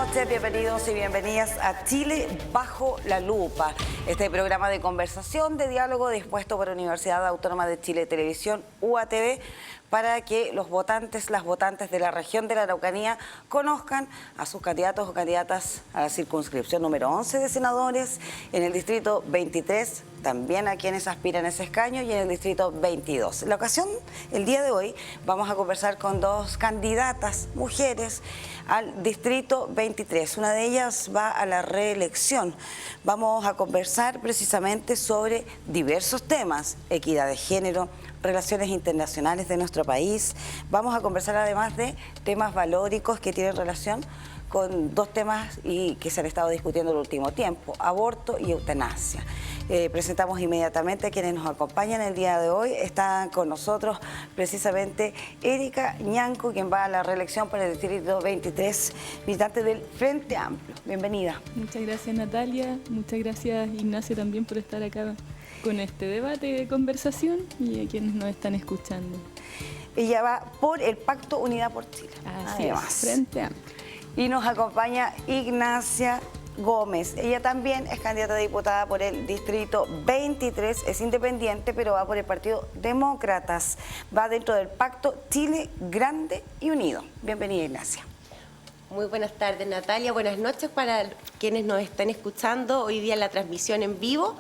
noches, bienvenidos y bienvenidas a Chile Bajo la Lupa, este programa de conversación, de diálogo dispuesto por la Universidad Autónoma de Chile Televisión, UATV, para que los votantes, las votantes de la región de la Araucanía conozcan a sus candidatos o candidatas a la circunscripción número 11 de senadores, en el distrito 23, también a quienes aspiran a ese escaño, y en el distrito 22. En la ocasión, el día de hoy, vamos a conversar con dos candidatas, mujeres, al distrito 23. Una de ellas va a la reelección. Vamos a conversar precisamente sobre diversos temas: equidad de género, relaciones internacionales de nuestro país. Vamos a conversar además de temas valóricos que tienen relación con dos temas y que se han estado discutiendo en el último tiempo: aborto y eutanasia. Presentamos inmediatamente a quienes nos acompañan el día de hoy. Está con nosotros precisamente Erika Ñanco, quien va a la reelección para el distrito 23, militante del Frente Amplio. Bienvenida. Muchas gracias, Natalia. Muchas gracias, Ignacio, también por estar acá con este debate de conversación, y a quienes nos están escuchando. Ella va por el Pacto Unidad por Chile. Así es, Frente Amplio. Y nos acompaña Ignacia Gómez. Ella también es candidata a diputada por el distrito 23, es independiente, pero va por el Partido Demócratas. Va dentro del Pacto Chile Grande y Unido. Bienvenida, Ignacia. Muy buenas tardes, Natalia. Buenas noches para quienes nos están escuchando hoy día en la transmisión en vivo.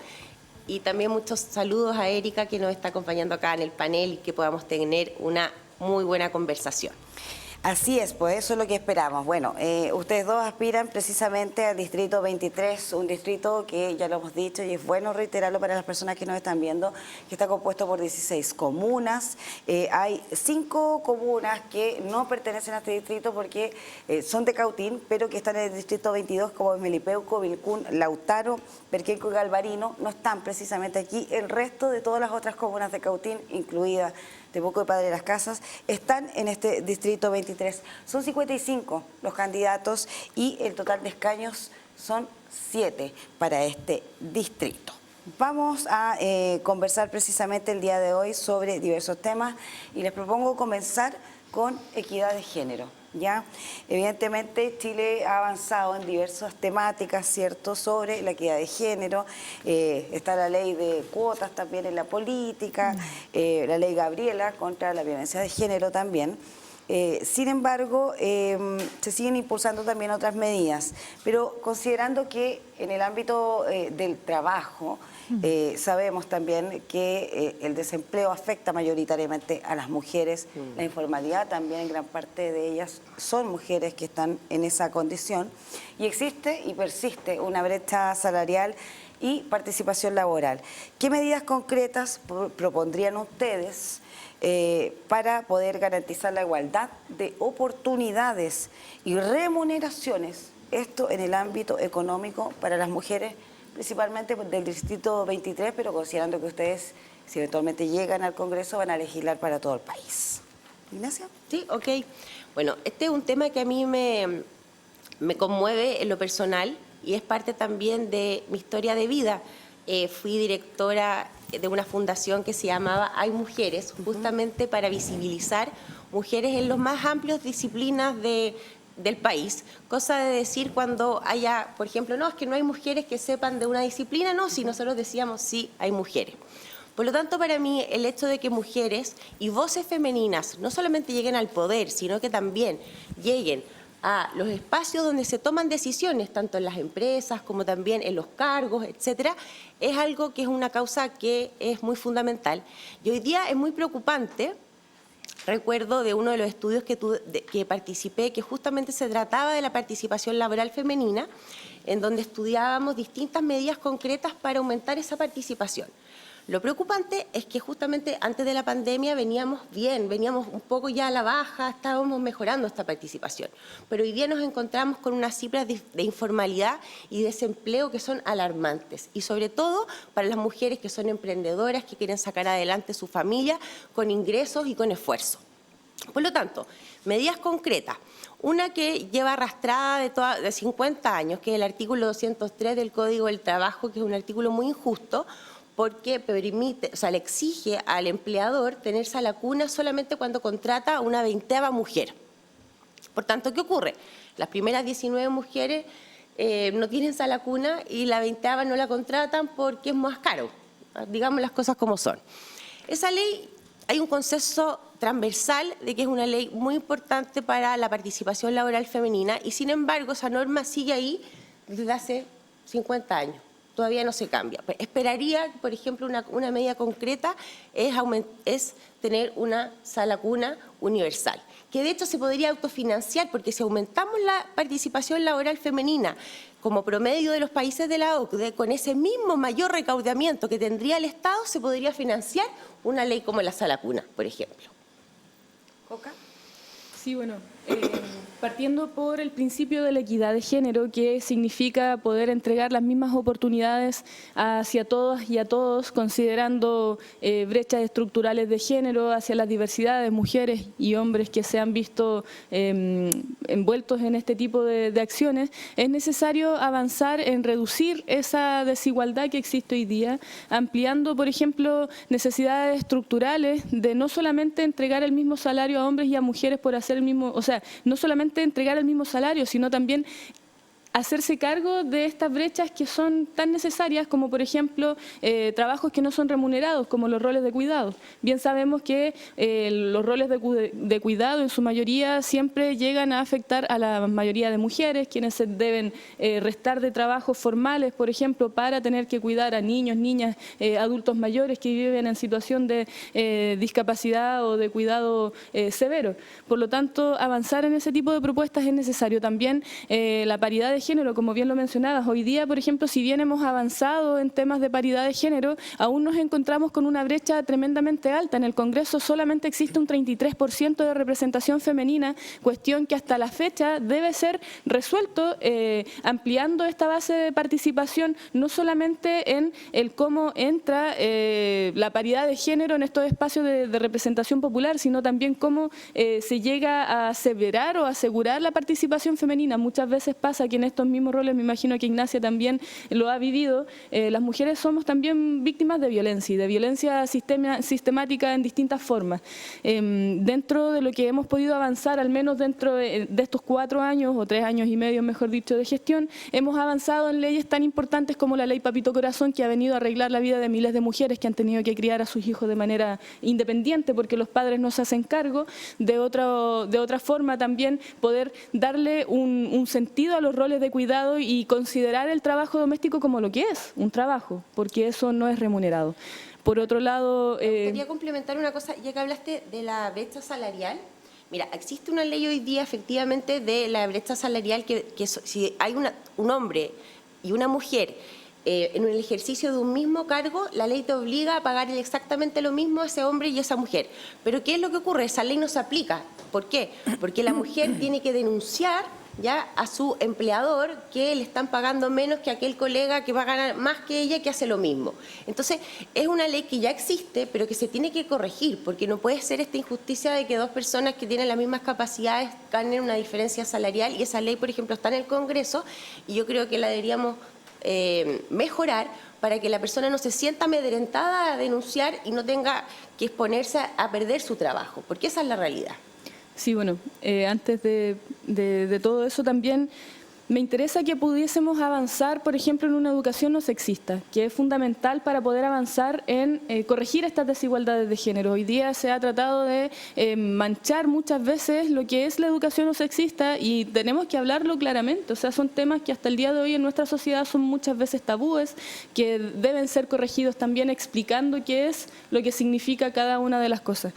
Y también muchos saludos a Erika, que nos está acompañando acá en el panel, y que podamos tener una muy buena conversación. Así es, pues eso es lo que esperamos. Bueno, ustedes dos aspiran precisamente al distrito 23, un distrito que ya lo hemos dicho y es bueno reiterarlo para las personas que nos están viendo, que está compuesto por 16 comunas. Hay 5 comunas que no pertenecen a este distrito porque son de Cautín, pero que están en el distrito 22, como es Melipeuco, Vilcún, Lautaro, Perquenco y Galvarino. No están precisamente aquí. El resto de todas las otras comunas de Cautín, incluida Temuco y Padre Las Casas, están en este distrito 23. Son 55 los candidatos y el total de escaños son 7 para este distrito. Vamos a conversar precisamente el día de hoy sobre diversos temas y les propongo comenzar con equidad de género. ¿Ya? Evidentemente Chile ha avanzado en diversas temáticas, ¿cierto?, sobre la equidad de género. Está la ley de cuotas también en la política, la ley Gabriela contra la violencia de género también. Sin embargo, se siguen impulsando también otras medidas, pero considerando que en el ámbito del trabajo sabemos también que el desempleo afecta mayoritariamente a las mujeres, la informalidad también, en gran parte de ellas son mujeres que están en esa condición, y existe y persiste una brecha salarial y participación laboral. ¿Qué medidas concretas propondrían ustedes para poder garantizar la igualdad de oportunidades y remuneraciones, esto en el ámbito económico para las mujeres, principalmente del distrito 23, pero considerando que ustedes, si eventualmente llegan al Congreso, van a legislar para todo el país? Ignacia. Sí, ok. Bueno, este es un tema que a mí me conmueve en lo personal y es parte también de mi historia de vida. Fui directora de una fundación que se llamaba Hay Mujeres, justamente para visibilizar mujeres en las más amplias disciplinas del país. Cosa de decir cuando haya, por ejemplo, no, es que no hay mujeres que sepan de una disciplina, no, si nosotros decíamos sí, hay mujeres. Por lo tanto, para mí, el hecho de que mujeres y voces femeninas no solamente lleguen al poder, sino que también lleguen a los espacios donde se toman decisiones, tanto en las empresas como también en los cargos, etcétera, es algo que es una causa que es muy fundamental. Y hoy día es muy preocupante. Recuerdo de uno de los estudios que participé, que justamente se trataba de la participación laboral femenina, en donde estudiábamos distintas medidas concretas para aumentar esa participación. Lo preocupante es que justamente antes de la pandemia veníamos bien, veníamos un poco ya a la baja, estábamos mejorando esta participación. Pero hoy día nos encontramos con unas cifras de informalidad y desempleo que son alarmantes. Y sobre todo para las mujeres que son emprendedoras, que quieren sacar adelante su familia con ingresos y con esfuerzo. Por lo tanto, medidas concretas. Una que lleva arrastrada de 50 años, que es el artículo 203 del Código del Trabajo, que es un artículo muy injusto, porque permite, o sea, le exige al empleador tenerse a la cuna solamente cuando contrata a una 20ª mujer. Por tanto, ¿qué ocurre? Las primeras 19 mujeres no tienen sala cuna y la 20ª no la contratan porque es más caro, digamos las cosas como son. Esa ley, hay un consenso transversal de que es una ley muy importante para la participación laboral femenina y sin embargo esa norma sigue ahí desde hace 50 años. Todavía no se cambia. Esperaría, por ejemplo, una medida concreta es tener una sala cuna universal, que de hecho se podría autofinanciar, porque si aumentamos la participación laboral femenina como promedio de los países de la OCDE, con ese mismo mayor recaudamiento que tendría el Estado, se podría financiar una ley como la sala cuna, por ejemplo. ¿Coca? Sí, bueno, partiendo por el principio de la equidad de género, que significa poder entregar las mismas oportunidades hacia todas y a todos, considerando brechas estructurales de género, hacia las diversidades, mujeres y hombres que se han visto envueltos en este tipo de acciones, es necesario avanzar en reducir esa desigualdad que existe hoy día, ampliando, por ejemplo, necesidades estructurales de no solamente entregar el mismo salario a hombres y a mujeres por hacer el mismo, o sea, no solamente entregar el mismo salario, sino también hacerse cargo de estas brechas que son tan necesarias como, por ejemplo, trabajos que no son remunerados, como los roles de cuidado. Bien sabemos que los roles de cuidado en su mayoría siempre llegan a afectar a la mayoría de mujeres, quienes se deben restar de trabajos formales, por ejemplo, para tener que cuidar a niños, niñas, adultos mayores que viven en situación de discapacidad o de cuidado severo. Por lo tanto, avanzar en ese tipo de propuestas es necesario. También la paridad de género, como bien lo mencionabas. Hoy día, por ejemplo, si bien hemos avanzado en temas de paridad de género, aún nos encontramos con una brecha tremendamente alta. En el Congreso solamente existe un 33% de representación femenina, cuestión que hasta la fecha debe ser resuelto, ampliando esta base de participación, no solamente en el cómo entra la paridad de género en estos espacios de representación popular, sino también cómo se llega a aseverar o asegurar la participación femenina. Muchas veces pasa que en estos mismos roles, me imagino que Ignacia también lo ha vivido, las mujeres somos también víctimas de violencia y de violencia sistemática en distintas formas. Dentro de lo que hemos podido avanzar, al menos dentro de estos 4 años o 3 años y medio, mejor dicho, de gestión, hemos avanzado en leyes tan importantes como la ley Papito Corazón, que ha venido a arreglar la vida de miles de mujeres que han tenido que criar a sus hijos de manera independiente porque los padres no se hacen cargo. De otra forma también poder darle un sentido a los roles de cuidado y considerar el trabajo doméstico como lo que es, un trabajo, porque eso no es remunerado. Por otro lado... Quería complementar una cosa, ya que hablaste de la brecha salarial. Mira, existe una ley hoy día efectivamente de la brecha salarial que si hay un hombre y una mujer en el ejercicio de un mismo cargo, la ley te obliga a pagar exactamente lo mismo a ese hombre y a esa mujer. Pero ¿qué es lo que ocurre? Esa ley no se aplica. ¿Por qué? Porque la mujer tiene que denunciar ya a su empleador que le están pagando menos que aquel colega que va a ganar más que ella que hace lo mismo. Entonces, es una ley que ya existe, pero que se tiene que corregir, porque no puede ser esta injusticia de que 2 personas que tienen las mismas capacidades ganen una diferencia salarial, y esa ley, por ejemplo, está en el Congreso, y yo creo que la deberíamos mejorar para que la persona no se sienta amedrentada a denunciar y no tenga que exponerse a perder su trabajo, porque esa es la realidad. Sí, bueno, antes de todo eso también me interesa que pudiésemos avanzar, por ejemplo, en una educación no sexista, que es fundamental para poder avanzar en corregir estas desigualdades de género. Hoy día se ha tratado de manchar muchas veces lo que es la educación no sexista y tenemos que hablarlo claramente. O sea, son temas que hasta el día de hoy en nuestra sociedad son muchas veces tabúes, que deben ser corregidos también explicando qué es lo que significa cada una de las cosas.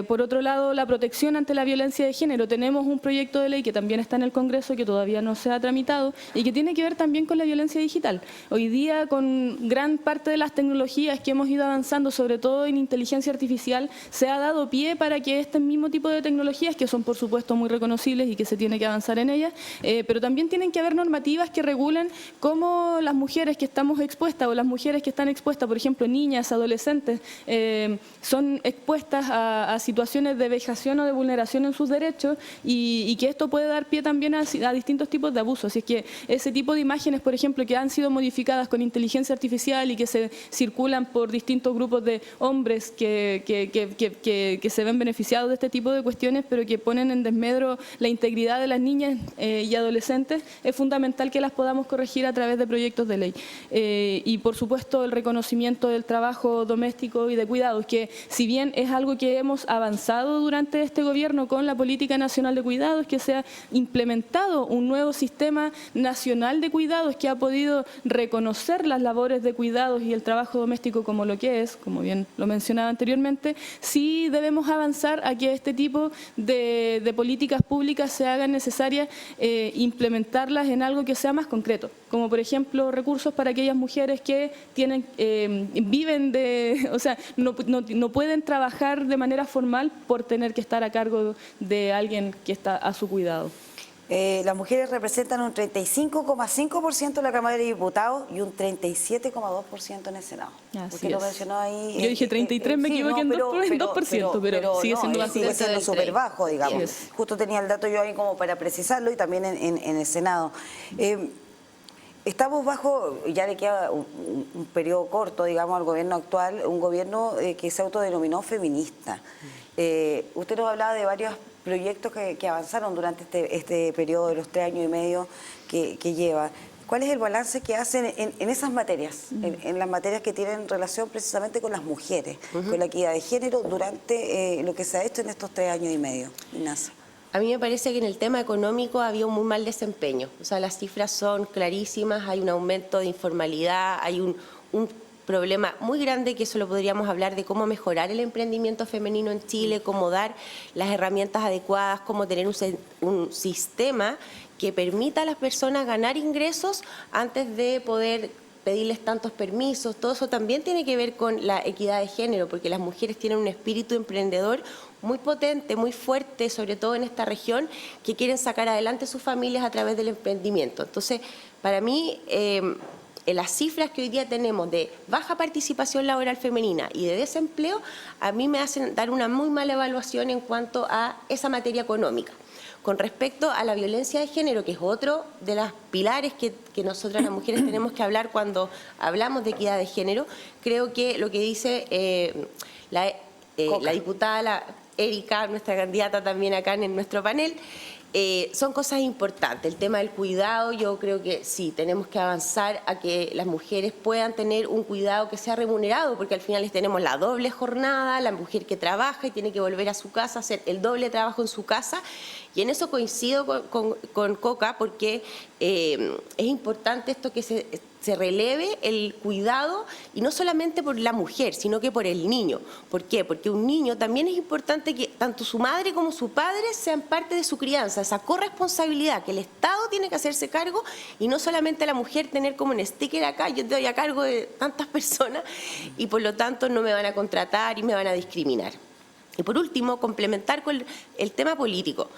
Por otro lado, la protección ante la violencia de género. Tenemos un proyecto de ley que también está en el Congreso, que todavía no se ha tramitado y que tiene que ver también con la violencia digital. Hoy día, con gran parte de las tecnologías que hemos ido avanzando, sobre todo en inteligencia artificial, se ha dado pie para que este mismo tipo de tecnologías, que son por supuesto muy reconocibles y que se tiene que avanzar en ellas, pero también tienen que haber normativas que regulen cómo las mujeres que estamos expuestas o las mujeres que están expuestas, por ejemplo, niñas, adolescentes, son expuestas a situaciones de vejación o de vulneración en sus derechos y que esto puede dar pie también a distintos tipos de abuso. Así es que ese tipo de imágenes, por ejemplo, que han sido modificadas con inteligencia artificial y que se circulan por distintos grupos de hombres que se ven beneficiados de este tipo de cuestiones, pero que ponen en desmedro la integridad de las niñas y adolescentes, es fundamental que las podamos corregir a través de proyectos de ley. Y por supuesto el reconocimiento del trabajo doméstico y de cuidados, que si bien es algo que hemos avanzado durante este gobierno con la Política Nacional de Cuidados, que se ha implementado un nuevo sistema nacional de cuidados que ha podido reconocer las labores de cuidados y el trabajo doméstico como lo que es, como bien lo mencionaba anteriormente, sí debemos avanzar a que este tipo de políticas públicas se hagan necesarias implementarlas en algo que sea más concreto, como por ejemplo recursos para aquellas mujeres que viven o sea, no pueden trabajar de manera formal por tener que estar a cargo de alguien que está a su cuidado. Las mujeres representan un 35,5% de la Cámara de Diputados y un 37,2% en el Senado. Así lo es. mencionó ahí. Yo dije 33, me equivoqué en 2%, pero sigue siendo bajo. Sigue siendo súper bajo, digamos. Sí. Justo tenía el dato yo ahí como para precisarlo y también en el Senado. Estamos bajo, ya le queda un periodo corto, digamos, al gobierno actual, un gobierno que se autodenominó feminista. Usted nos hablaba de varios proyectos que avanzaron durante este periodo de los 3 años y medio que lleva. ¿Cuál es el balance que hacen en esas materias, en las materias que tienen relación precisamente con las mujeres, con la equidad de género durante lo que se ha hecho en estos 3 años y medio? Ignacia. A mí me parece que en el tema económico había un muy mal desempeño. O sea, las cifras son clarísimas, hay un aumento de informalidad, hay un problema muy grande, que eso lo podríamos hablar, de cómo mejorar el emprendimiento femenino en Chile, cómo dar las herramientas adecuadas, cómo tener un sistema que permita a las personas ganar ingresos antes de poder pedirles tantos permisos. Todo eso también tiene que ver con la equidad de género, porque las mujeres tienen un espíritu emprendedor muy potente, muy fuerte, sobre todo en esta región, que quieren sacar adelante sus familias a través del emprendimiento. Entonces, para mí, las cifras que hoy día tenemos de baja participación laboral femenina y de desempleo, a mí me hacen dar una muy mala evaluación en cuanto a esa materia económica. Con respecto a la violencia de género, que es otro de los pilares que nosotras las mujeres tenemos que hablar cuando hablamos de equidad de género, creo que lo que dice la diputada Erika, nuestra candidata también acá en nuestro panel, son cosas importantes. El tema del cuidado, yo creo que sí, tenemos que avanzar a que las mujeres puedan tener un cuidado que sea remunerado, porque al final les tenemos la doble jornada, la mujer que trabaja y tiene que volver a su casa, hacer el doble trabajo en su casa, y en eso coincido con Coca, porque es importante esto que se releve el cuidado, y no solamente por la mujer, sino que por el niño. ¿Por qué? Porque un niño también es importante que tanto su madre como su padre sean parte de su crianza, esa corresponsabilidad que el Estado tiene que hacerse cargo, y no solamente la mujer tener como un sticker acá, yo estoy a cargo de tantas personas y por lo tanto no me van a contratar y me van a discriminar. Y por último, complementar con el tema político.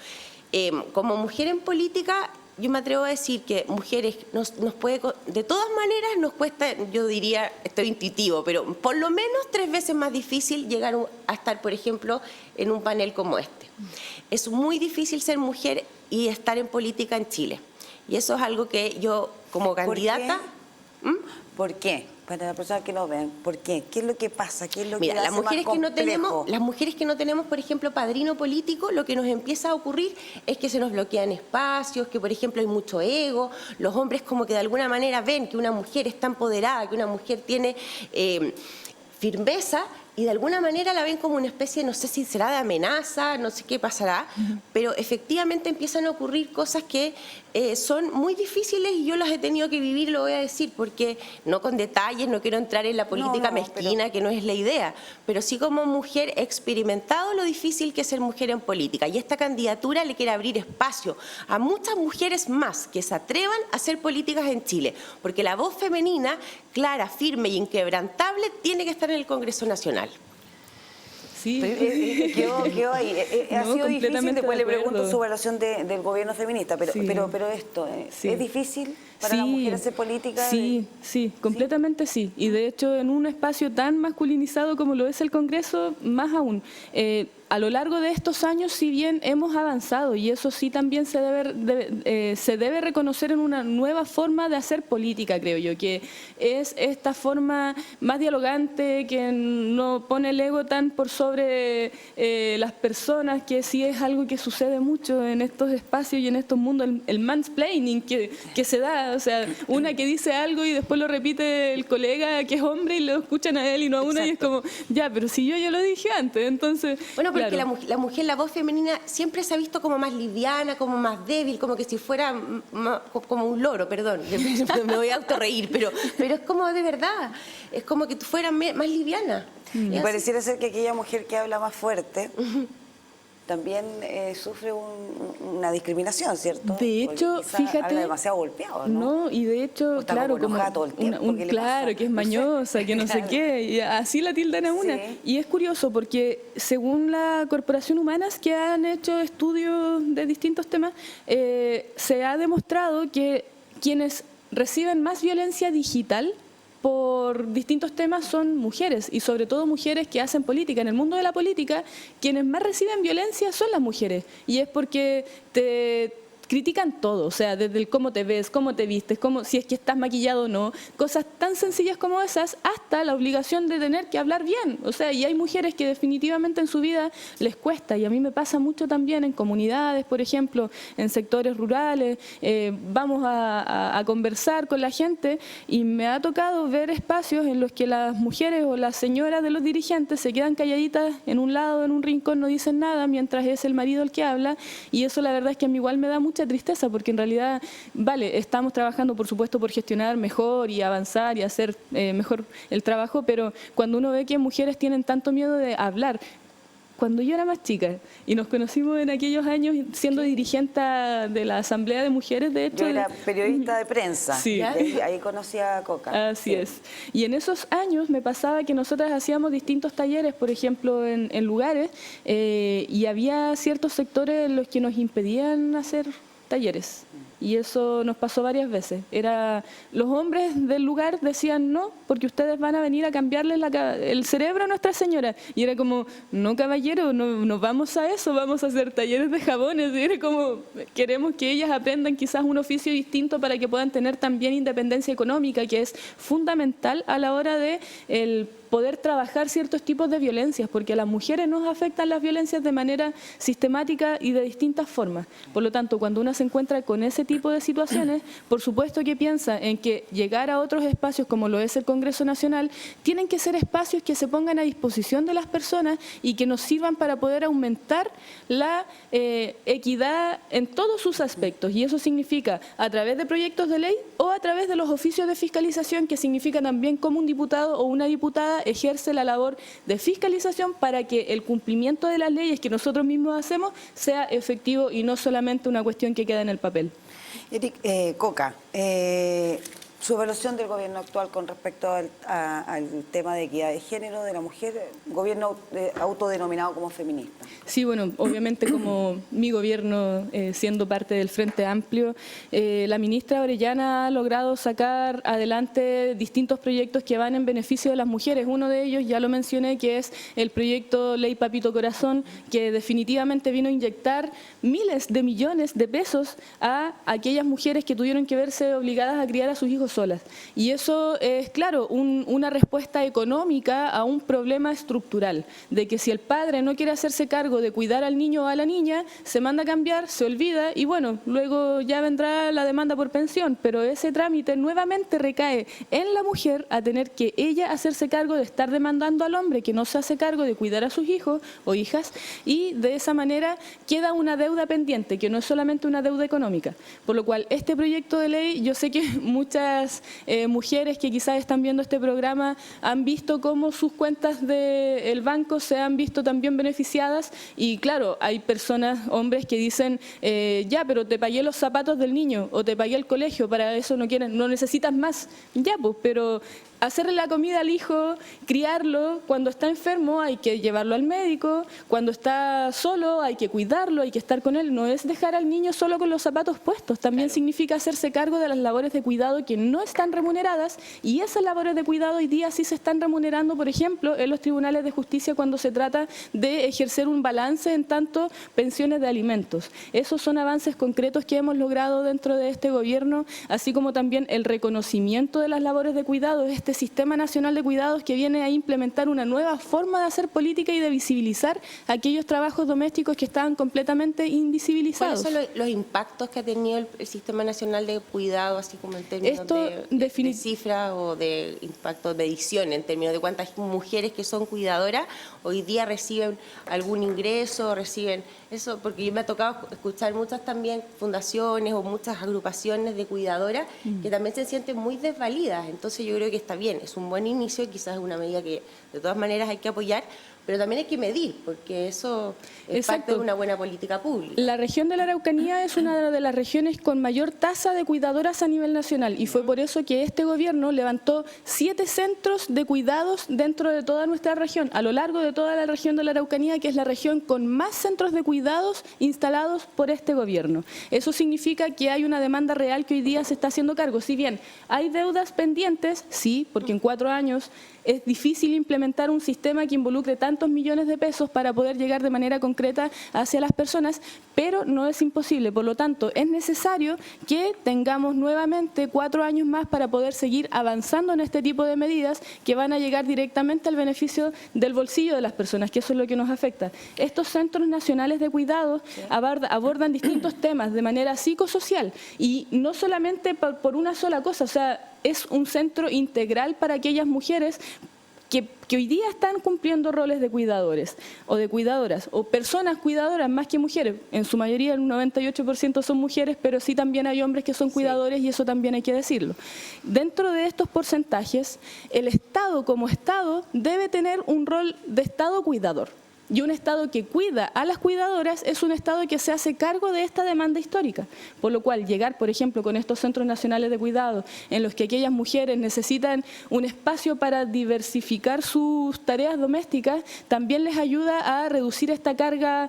Como mujer en política, yo me atrevo a decir que mujeres nos puede, de todas maneras nos cuesta, yo diría, esto es intuitivo, pero por lo menos 3 veces más difícil llegar a estar, por ejemplo, en un panel como este. Es muy difícil ser mujer y estar en política en Chile. Y eso es algo que yo, como candidata... ¿Por qué? Para las personas que no ven, ¿por qué? ¿Qué es lo que pasa? ¿Qué es lo que Mira, hace más complejo? las mujeres que no tenemos, por ejemplo, padrino político, lo que nos empieza a ocurrir es que se nos bloquean espacios, que por ejemplo hay mucho ego, los hombres como que de alguna manera ven que una mujer está empoderada, que una mujer tiene firmeza, y de alguna manera la ven como una especie, no sé si será de amenaza, no sé qué pasará, pero efectivamente empiezan a ocurrir cosas que son muy difíciles, y yo las he tenido que vivir, lo voy a decir, porque no con detalles, no quiero entrar en la política mezquina, que no es la idea, pero sí como mujer he experimentado lo difícil que es ser mujer en política, y esta candidatura le quiere abrir espacio a muchas mujeres más que se atrevan a hacer políticas en Chile, porque la voz femenina, clara, firme y inquebrantable, tiene que estar en el Congreso Nacional. Sí. Quedó ahí. Ha sido difícil, después le pregunto acuerdo. su evaluación del gobierno feminista, pero esto, Sí. ¿es difícil para la mujer hacer política? Sí, completamente sí. Y de hecho en un espacio tan masculinizado como lo es el Congreso, más aún. a lo largo de estos años, si bien hemos avanzado, y eso sí también se debe reconocer en una nueva forma de hacer política, creo yo, que es esta forma más dialogante, que no pone el ego tan por sobre las personas, que sí es algo que sucede mucho en estos espacios y en estos mundos, el mansplaining que se da, o sea, una que dice algo y después lo repite el colega que es hombre y lo escuchan a él y no a una. Exacto. Y es como, ya, pero si yo ya lo dije antes, entonces... Bueno, porque claro, la mujer, la voz femenina siempre se ha visto como más liviana, como más débil, como que si fuera como un loro, perdón, me voy a autorreír, pero es como de verdad, es como que tú fueras más liviana. Y pareciera ser que aquella mujer que habla más fuerte... también sufre una discriminación, ¿cierto? De hecho, fíjate... Habla demasiado golpeado, ¿no? No, y de hecho, claro, como todo el tiempo, claro, que es mañosa, que no sé qué, y así la tildan a una. Sí. Y es curioso porque según la Corporación Humanas, que han hecho estudios de distintos temas, se ha demostrado que quienes reciben más violencia digital por distintos temas son mujeres, y sobre todo mujeres que hacen política. En el mundo de la política, quienes más reciben violencia son las mujeres, y es porque te critican todo, o sea, desde el cómo te ves, cómo te vistes, si es que estás maquillado o no, cosas tan sencillas como esas, hasta la obligación de tener que hablar bien. O sea, y hay mujeres que definitivamente en su vida les cuesta, y a mí me pasa mucho también en comunidades, por ejemplo, en sectores rurales, vamos a conversar con la gente, y me ha tocado ver espacios en los que las mujeres o las señoras de los dirigentes se quedan calladitas en un lado, en un rincón, no dicen nada, mientras es el marido el que habla, y eso la verdad es que a mí igual me da mucha tristeza, porque en realidad, vale, estamos trabajando por supuesto por gestionar mejor y avanzar y hacer mejor el trabajo, pero cuando uno ve que mujeres tienen tanto miedo de hablar. Cuando yo era más chica y nos conocimos en aquellos años siendo dirigente de la Asamblea de Mujeres, de hecho... Yo era periodista de prensa, sí. Ahí conocí a Coca. Así es. Y en esos años me pasaba que nosotras hacíamos distintos talleres, por ejemplo, en lugares, y había ciertos sectores en los que nos impedían hacer talleres. Y eso nos pasó varias veces. Los hombres del lugar decían no, porque ustedes van a venir a cambiarle el cerebro a Nuestra Señora. Y era como, no caballero, no vamos a eso, vamos a hacer talleres de jabones. Y era como, queremos que ellas aprendan quizás un oficio distinto para que puedan tener también independencia económica, que es fundamental a la hora de poder trabajar ciertos tipos de violencias, porque a las mujeres nos afectan las violencias de manera sistemática y de distintas formas. Por lo tanto, cuando una se encuentra con ese tipo de situaciones, por supuesto que piensa en que llegar a otros espacios como lo es el Congreso Nacional, tienen que ser espacios que se pongan a disposición de las personas y que nos sirvan para poder aumentar la equidad en todos sus aspectos. Y eso significa a través de proyectos de ley o a través de los oficios de fiscalización, que significa también como un diputado o una diputada ejerce la labor de fiscalización para que el cumplimiento de las leyes que nosotros mismos hacemos sea efectivo y no solamente una cuestión que queda en el papel. Eric, Coca, su evaluación del gobierno actual con respecto al tema de equidad de género de la mujer, gobierno autodenominado como feminista. Sí, bueno, obviamente como mi gobierno, siendo parte del Frente Amplio, la ministra Orellana ha logrado sacar adelante distintos proyectos que van en beneficio de las mujeres. Uno de ellos, ya lo mencioné, que es el proyecto Ley Papito Corazón, que definitivamente vino a inyectar miles de millones de pesos a aquellas mujeres que tuvieron que verse obligadas a criar a sus hijos solas. Y eso es, claro, una respuesta económica a un problema estructural, de que si el padre no quiere hacerse cargo de cuidar al niño o a la niña, se manda a cambiar, se olvida y bueno, luego ya vendrá la demanda por pensión, pero ese trámite nuevamente recae en la mujer a tener que ella hacerse cargo de estar demandando al hombre que no se hace cargo de cuidar a sus hijos o hijas, y de esa manera queda una deuda pendiente, que no es solamente una deuda económica. Por lo cual, este proyecto de ley, yo sé que muchas mujeres que quizás están viendo este programa han visto cómo sus cuentas del banco se han visto también beneficiadas, y claro, hay personas, hombres que dicen, ya, pero te pagué los zapatos del niño o te pagué el colegio, para eso no necesitas más. Ya, pues, pero hacerle la comida al hijo, criarlo, cuando está enfermo hay que llevarlo al médico, cuando está solo hay que cuidarlo, hay que estar con él. No es dejar al niño solo con los zapatos puestos, también significa hacerse cargo de las labores de cuidado que no están remuneradas, y esas labores de cuidado hoy día sí se están remunerando, por ejemplo, en los tribunales de justicia cuando se trata de ejercer un balance en tanto pensiones de alimentos. Esos son avances concretos que hemos logrado dentro de este gobierno, así como también el reconocimiento de las labores de cuidado. Este Sistema Nacional de Cuidados que viene a implementar una nueva forma de hacer política y de visibilizar aquellos trabajos domésticos que estaban completamente invisibilizados. ¿Cuáles son los impactos que ha tenido el Sistema Nacional de Cuidado, así como en términos de cifras o de impacto de medición, en términos de cuántas mujeres que son cuidadoras hoy día reciben algún ingreso, reciben eso? Porque yo me ha tocado escuchar muchas también fundaciones o muchas agrupaciones de cuidadoras que también se sienten muy desvalidas. Entonces yo creo que está bien, es un buen inicio, quizás es una medida que de todas maneras hay que apoyar, pero también hay que medir, porque eso es parte de una buena política pública. La región de la Araucanía es una de las regiones con mayor tasa de cuidadoras a nivel nacional, y fue por eso que este gobierno levantó 7 centros de cuidados dentro de toda nuestra región, a lo largo de toda la región de la Araucanía, que es la región con más centros de cuidados instalados por este gobierno. Eso significa que hay una demanda real que hoy día se está haciendo cargo. Si bien hay deudas pendientes, sí, porque en 4 años es difícil implementar un sistema que involucre tantos millones de pesos para poder llegar de manera concreta hacia las personas, pero no es imposible. Por lo tanto, es necesario que tengamos nuevamente 4 años más para poder seguir avanzando en este tipo de medidas que van a llegar directamente al beneficio del bolsillo de las personas, que eso es lo que nos afecta. Estos centros nacionales de cuidados abordan distintos temas de manera psicosocial, y no solamente por una sola cosa, o sea, es un centro integral para aquellas mujeres que hoy día están cumpliendo roles de cuidadores o de cuidadoras o personas cuidadoras más que mujeres. En su mayoría, el 98% son mujeres, pero sí también hay hombres que son cuidadores, y eso también hay que decirlo. Dentro de estos porcentajes, el Estado como Estado debe tener un rol de Estado cuidador. Y un Estado que cuida a las cuidadoras es un Estado que se hace cargo de esta demanda histórica. Por lo cual, llegar, por ejemplo, con estos centros nacionales de cuidado, en los que aquellas mujeres necesitan un espacio para diversificar sus tareas domésticas, también les ayuda a reducir esta carga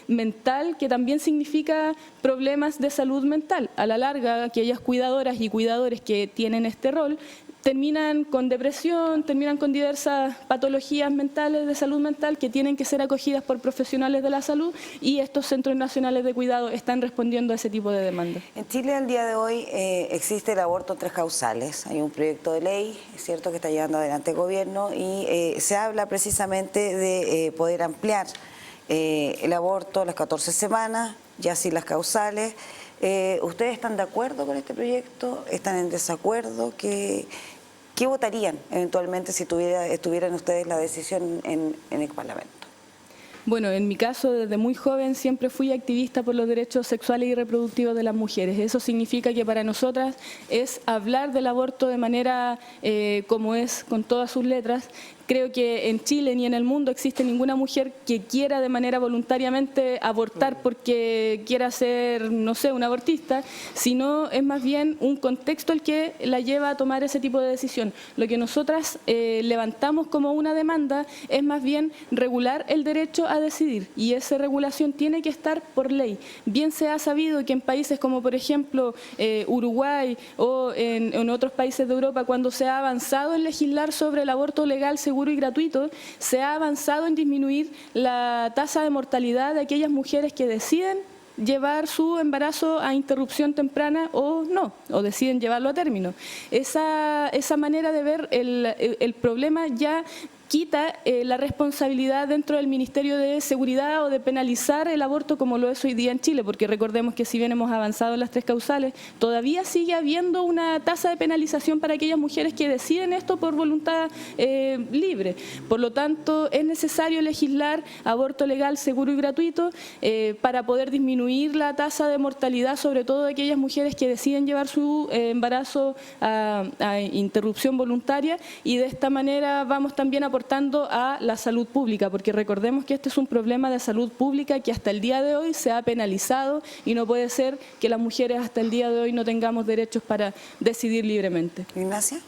mental, que también significa problemas de salud mental. A la larga, aquellas cuidadoras y cuidadores que tienen este rol terminan con depresión, terminan con diversas patologías mentales, de salud mental, que tienen que ser acogidas por profesionales de la salud, y estos centros nacionales de cuidado están respondiendo a ese tipo de demandas. En Chile, al día de hoy, existe el aborto en 3 causales. Hay un proyecto de ley, es cierto, que está llevando adelante el gobierno, y se habla precisamente de poder ampliar el aborto a las 14 semanas, ya sin las causales. ¿Ustedes están de acuerdo con este proyecto? ¿Están en desacuerdo? ¿Qué votarían eventualmente si estuvieran ustedes la decisión en el Parlamento? Bueno, en mi caso, desde muy joven siempre fui activista por los derechos sexuales y reproductivos de las mujeres. Eso significa que para nosotras es hablar del aborto de manera como es, con todas sus letras. Creo que en Chile ni en el mundo existe ninguna mujer que quiera de manera voluntariamente abortar porque quiera ser, no sé, un abortista, sino es más bien un contexto el que la lleva a tomar ese tipo de decisión. Lo que nosotras levantamos como una demanda es más bien regular el derecho a decidir, y esa regulación tiene que estar por ley. Bien se ha sabido que en países como, por ejemplo, Uruguay o en otros países de Europa, cuando se ha avanzado en legislar sobre el aborto legal, seguro y gratuito, se ha avanzado en disminuir la tasa de mortalidad de aquellas mujeres que deciden llevar su embarazo a interrupción temprana o no, o deciden llevarlo a término. Esa manera de ver el problema ya quita la responsabilidad dentro del Ministerio de Seguridad o de penalizar el aborto como lo es hoy día en Chile, porque recordemos que si bien hemos avanzado en las 3 causales, todavía sigue habiendo una tasa de penalización para aquellas mujeres que deciden esto por voluntad libre. Por lo tanto, es necesario legislar aborto legal, seguro y gratuito para poder disminuir la tasa de mortalidad, sobre todo de aquellas mujeres que deciden llevar su embarazo a interrupción voluntaria, y de esta manera vamos también aportando a la salud pública, porque recordemos que este es un problema de salud pública que hasta el día de hoy se ha penalizado, y no puede ser que las mujeres hasta el día de hoy no tengamos derechos para decidir libremente. Ignacia.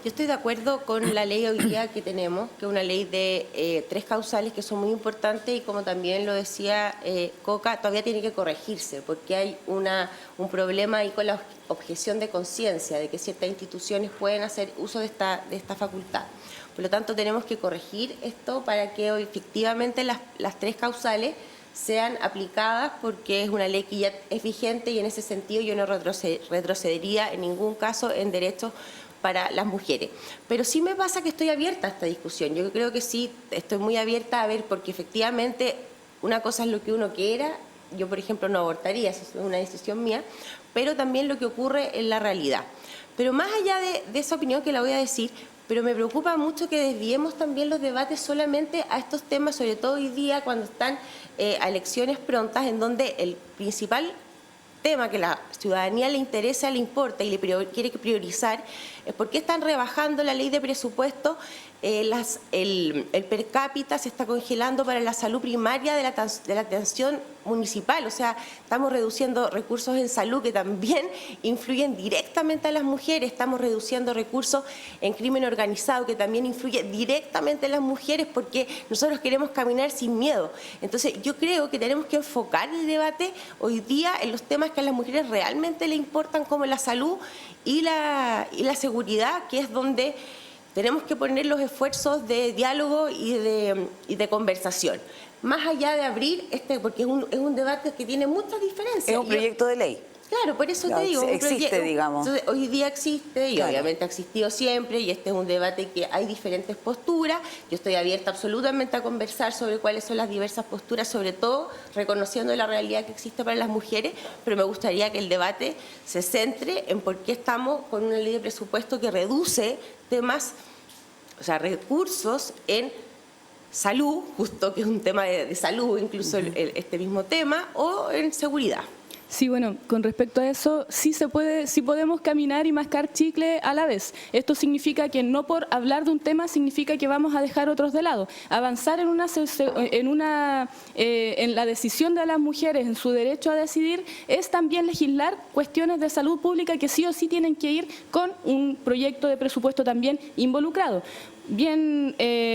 Yo estoy de acuerdo con la ley hoy día que tenemos, que es una ley de 3 causales que son muy importantes y como también lo decía Coca, todavía tiene que corregirse porque hay un problema ahí con la objeción de conciencia de que ciertas instituciones pueden hacer uso de esta facultad. Por lo tanto, tenemos que corregir esto para que hoy, efectivamente las 3 causales sean aplicadas porque es una ley que ya es vigente y en ese sentido yo no retrocedería en ningún caso en derechos para las mujeres. Pero sí me pasa que estoy abierta a esta discusión. Yo creo que sí, estoy muy abierta a ver, porque efectivamente una cosa es lo que uno quiera. Yo, por ejemplo, no abortaría, eso es una decisión mía, pero también lo que ocurre en la realidad. Pero más allá de esa opinión que la voy a decir, pero me preocupa mucho que desviemos también los debates solamente a estos temas, sobre todo hoy día cuando están a elecciones prontas, en donde el principal tema que la ciudadanía le interesa, le importa y le quiere priorizar, es por qué están rebajando la ley de presupuesto, el per cápita se está congelando para la salud primaria de la atención municipal, o sea, estamos reduciendo recursos en salud que también influyen directamente a las mujeres, estamos reduciendo recursos en crimen organizado que también influye directamente a las mujeres porque nosotros queremos caminar sin miedo. Entonces yo creo que tenemos que enfocar el debate hoy día en los temas que a las mujeres realmente le importan, como la salud y la seguridad, que es donde tenemos que poner los esfuerzos de diálogo y de conversación. Más allá de abrir porque es un debate que tiene muchas diferencias. Es un proyecto de ley. Claro, por eso te digo. Existe, digamos. Entonces, hoy día existe y claro, obviamente ha existido siempre y este es un debate que hay diferentes posturas. Yo estoy abierta absolutamente a conversar sobre cuáles son las diversas posturas, sobre todo reconociendo la realidad que existe para las mujeres, pero me gustaría que el debate se centre en por qué estamos con una ley de presupuesto que reduce temas, o sea, recursos en salud, justo que es un tema de salud, incluso este mismo tema, o en seguridad. Sí, bueno, con respecto a eso, sí podemos caminar y mascar chicle a la vez. Esto significa que no por hablar de un tema significa que vamos a dejar otros de lado. Avanzar en la decisión de las mujeres, en su derecho a decidir, es también legislar cuestiones de salud pública que sí o sí tienen que ir con un proyecto de presupuesto también involucrado. Bien,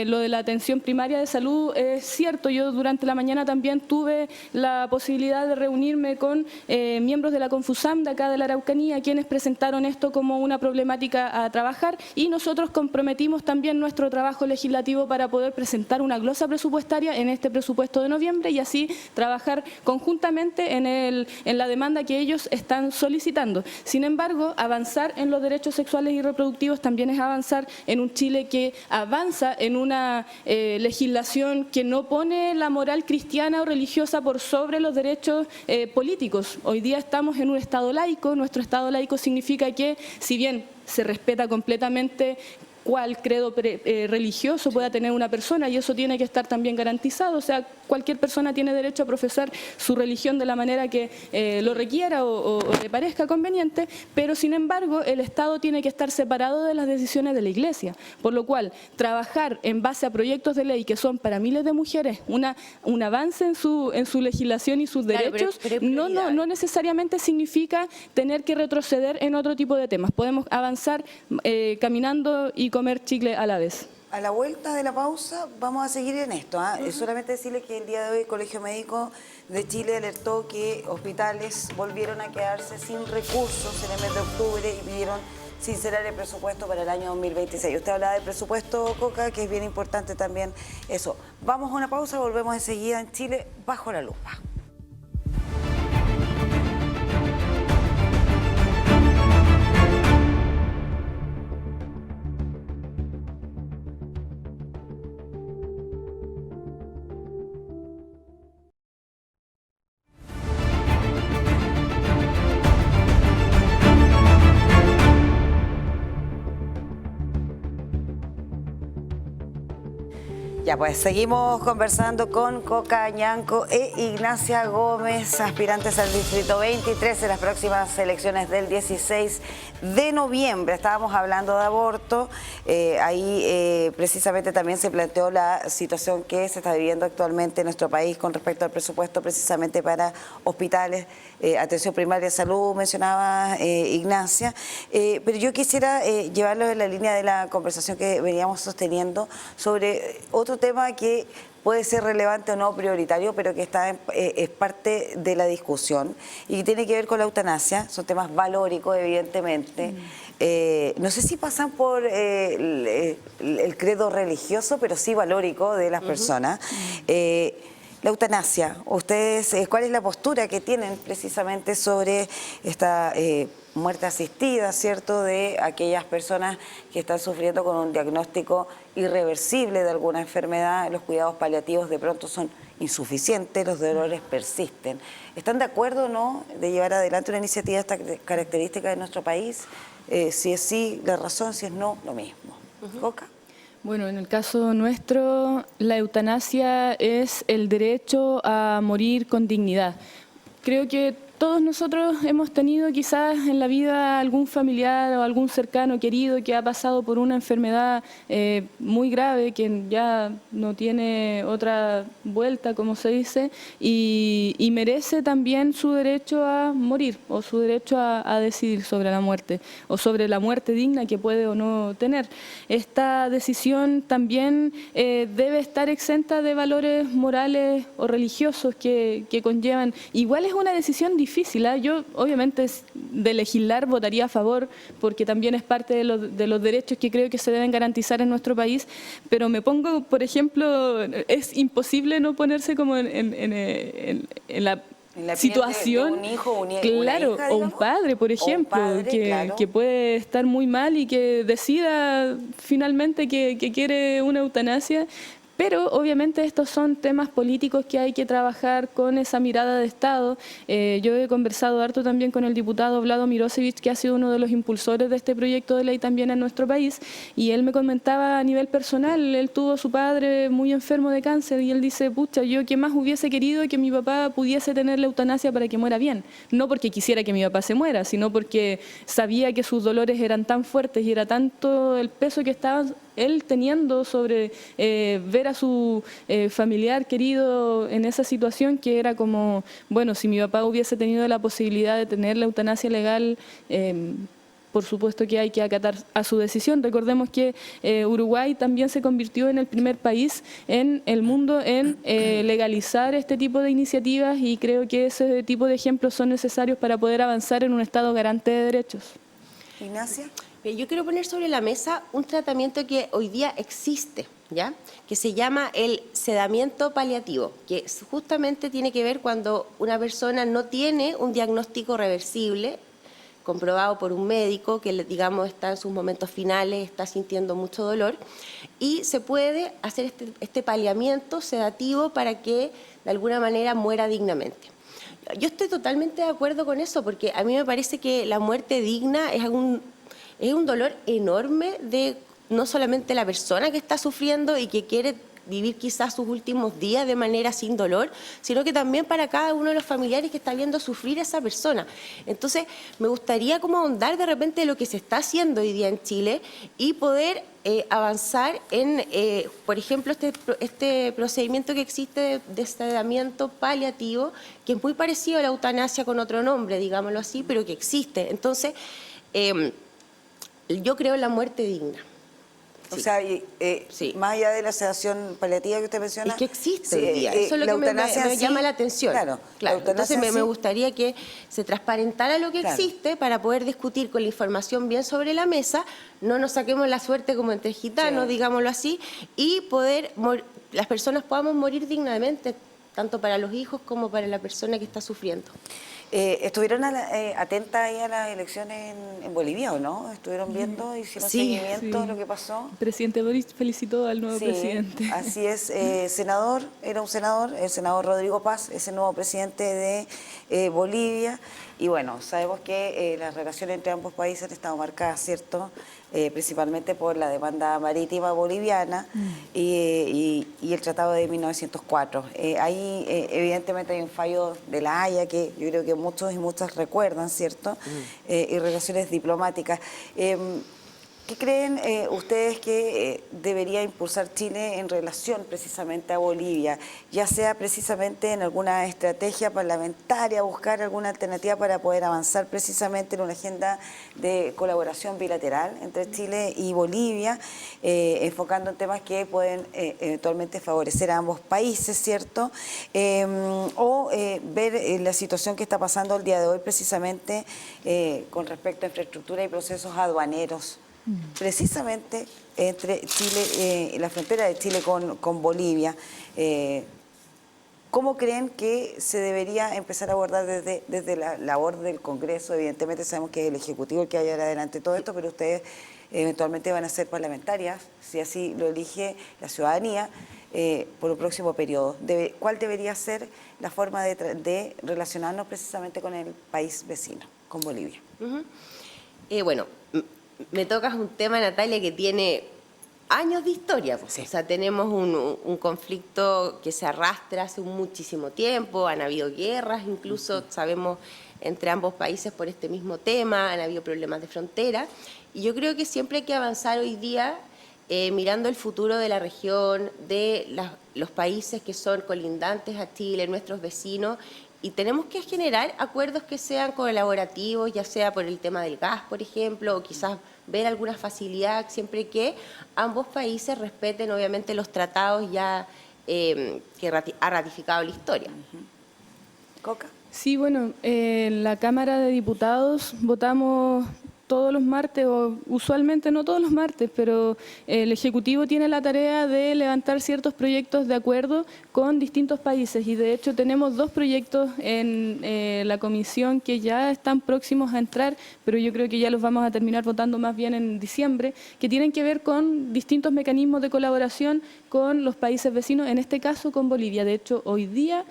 lo de la atención primaria de salud es cierto. Yo durante la mañana también tuve la posibilidad de reunirme con miembros de la Confusam de acá de la Araucanía, quienes presentaron esto como una problemática a trabajar y nosotros comprometimos también nuestro trabajo legislativo para poder presentar una glosa presupuestaria en este presupuesto de noviembre y así trabajar conjuntamente en la demanda que ellos están solicitando. Sin embargo, avanzar en los derechos sexuales y reproductivos también es avanzar en un Chile que avanza en una legislación que no pone la moral cristiana o religiosa por sobre los derechos políticos. Hoy día estamos en un Estado laico. Nuestro Estado laico significa que, si bien se respeta completamente cuál credo religioso pueda tener una persona, y eso tiene que estar también garantizado, o sea, cualquier persona tiene derecho a profesar su religión de la manera que lo requiera o le parezca conveniente, pero sin embargo el Estado tiene que estar separado de las decisiones de la Iglesia, por lo cual trabajar en base a proyectos de ley que son para miles de mujeres un avance en su legislación y sus derechos, no necesariamente significa tener que retroceder en otro tipo de temas. Podemos avanzar caminando y comer chicle a la vez. A la vuelta de la pausa vamos a seguir en esto. Solamente decirles que el día de hoy el Colegio Médico de Chile alertó que hospitales volvieron a quedarse sin recursos en el mes de octubre y pidieron sincerar el presupuesto para el año 2026. Usted hablaba del presupuesto, Coca, que es bien importante también eso. Vamos a una pausa, volvemos enseguida en Chile bajo la lupa. Ya pues, seguimos conversando con Coca Ñanco e Ignacia Gómez, aspirantes al Distrito 23 en las próximas elecciones del 16 de noviembre. Estábamos hablando de aborto, ahí precisamente también se planteó la situación que se está viviendo actualmente en nuestro país con respecto al presupuesto precisamente para hospitales, atención primaria de salud, mencionaba Ignacia, pero yo quisiera llevarlo en la línea de la conversación que veníamos sosteniendo sobre otro tema que puede ser relevante o no prioritario, pero que es parte de la discusión y que tiene que ver con la eutanasia. Son temas valóricos, evidentemente. No sé si pasan por el credo religioso, pero sí valórico de las personas. La eutanasia, ustedes, ¿cuál es la postura que tienen precisamente sobre esta muerte asistida, cierto, de aquellas personas que están sufriendo con un diagnóstico irreversible de alguna enfermedad? Los cuidados paliativos de pronto son insuficientes, los dolores persisten. ¿Están de acuerdo o no de llevar adelante una iniciativa de esta característica de nuestro país? Si es sí, la razón; si es no, lo mismo. ¿Coca? Bueno, en el caso nuestro, la eutanasia es el derecho a morir con dignidad. Creo que todos nosotros hemos tenido quizás en la vida algún familiar o algún cercano querido que ha pasado por una enfermedad muy grave, que ya no tiene otra vuelta, como se dice, y merece también su derecho a morir o su derecho a decidir sobre la muerte o sobre la muerte digna que puede o no tener. Esta decisión también debe estar exenta de valores morales o religiosos que conllevan. Igual es una decisión difícil, ¿eh? Yo obviamente de legislar votaría a favor porque también es parte de los derechos que creo que se deben garantizar en nuestro país, pero me pongo, por ejemplo, es imposible no ponerse como en la situación de un hijo, una claro, hija, o un padre, por ejemplo, claro, que puede estar muy mal y que decida finalmente que quiere una eutanasia. Pero obviamente estos son temas políticos que hay que trabajar con esa mirada de Estado. Yo he conversado harto también con el diputado Vlado Mirosevic, que ha sido uno de los impulsores de este proyecto de ley también en nuestro país, y él me comentaba a nivel personal, él tuvo a su padre muy enfermo de cáncer y él dice, pucha, yo que más hubiese querido que mi papá pudiese tener la eutanasia para que muera bien. No porque quisiera que mi papá se muera, sino porque sabía que sus dolores eran tan fuertes y era tanto el peso que estaba él teniendo sobre ver a su familiar querido en esa situación, que era como, bueno, si mi papá hubiese tenido la posibilidad de tener la eutanasia legal, por supuesto que hay que acatar a su decisión. Recordemos que Uruguay también se convirtió en el primer país en el mundo en legalizar este tipo de iniciativas, y creo que ese tipo de ejemplos son necesarios para poder avanzar en un Estado garante de derechos. Ignacia. Yo quiero poner sobre la mesa un tratamiento que hoy día existe, ¿ya? Que se llama el sedamiento paliativo, que justamente tiene que ver cuando una persona no tiene un diagnóstico reversible, comprobado por un médico, que digamos está en sus momentos finales, está sintiendo mucho dolor, y se puede hacer este paliamiento sedativo para que de alguna manera muera dignamente. Yo estoy totalmente de acuerdo con eso, porque a mí me parece que la muerte digna es un dolor enorme de no solamente la persona que está sufriendo y que quiere vivir quizás sus últimos días de manera sin dolor, sino que también para cada uno de los familiares que está viendo sufrir a esa persona. Entonces, me gustaría como ahondar de repente lo que se está haciendo hoy día en Chile y poder avanzar en, por ejemplo, este procedimiento que existe de sedamiento paliativo, que es muy parecido a la eutanasia con otro nombre, digámoslo así, pero que existe. Entonces, yo creo en la muerte digna. O sea, más allá de la sedación paliativa que usted menciona... Es que existe hoy día, eso es lo que me llama la atención. Claro. Entonces me gustaría que se transparentara lo que existe para poder discutir con la información bien sobre la mesa, no nos saquemos la suerte como entre gitanos, digámoslo así, y poder las personas podamos morir dignamente, tanto para los hijos como para la persona que está sufriendo. ¿Estuvieron atentas ahí a las elecciones en Bolivia o no? ¿Estuvieron viendo, hicieron seguimiento de lo que pasó? El presidente Boris felicitó al nuevo presidente. Así es, senador, era un senador, el senador Rodrigo Paz, es el nuevo presidente de Bolivia. Y bueno, sabemos que las relaciones entre ambos países han estado marcadas, ¿cierto?, principalmente por la demanda marítima boliviana y el Tratado de 1904. Ahí evidentemente hay un fallo de La Haya que yo creo que muchos y muchas recuerdan, ¿cierto? Y relaciones diplomáticas. ¿Qué creen ustedes que debería impulsar Chile en relación precisamente a Bolivia? Ya sea precisamente en alguna estrategia parlamentaria, buscar alguna alternativa para poder avanzar precisamente en una agenda de colaboración bilateral entre Chile y Bolivia, enfocando en temas que pueden eventualmente favorecer a ambos países, ¿cierto? O ver la situación que está pasando el día de hoy precisamente con respecto a infraestructura y procesos aduaneros, precisamente entre Chile, la frontera de Chile con Bolivia. ¿Cómo creen que se debería empezar a abordar desde la labor del Congreso? Evidentemente sabemos que es el Ejecutivo el que va a llevar adelante todo esto, pero ustedes eventualmente van a ser parlamentarias, si así lo elige la ciudadanía, por un próximo periodo. ¿Cuál debería ser la forma de relacionarnos precisamente con el país vecino, con Bolivia? Bueno, me tocas un tema, Natalia, que tiene años de historia. Pues. Sí. O sea, tenemos un conflicto que se arrastra hace muchísimo tiempo, han habido guerras, incluso sabemos, entre ambos países por este mismo tema, han habido problemas de frontera. Y yo creo que siempre hay que avanzar hoy día mirando el futuro de la región, de los países que son colindantes a Chile, nuestros vecinos, y tenemos que generar acuerdos que sean colaborativos, ya sea por el tema del gas, por ejemplo, o quizás ver alguna facilidad, siempre que ambos países respeten, obviamente, los tratados ya que ha ratificado la historia. Coca. Sí, bueno, en la Cámara de Diputados votamos todos los martes, o usualmente no todos los martes, pero el Ejecutivo tiene la tarea de levantar ciertos proyectos de acuerdo con distintos países, y de hecho tenemos 2 proyectos en la comisión que ya están próximos a entrar, pero yo creo que ya los vamos a terminar votando más bien en diciembre, que tienen que ver con distintos mecanismos de colaboración con los países vecinos, en este caso con Bolivia. De hecho, hoy día,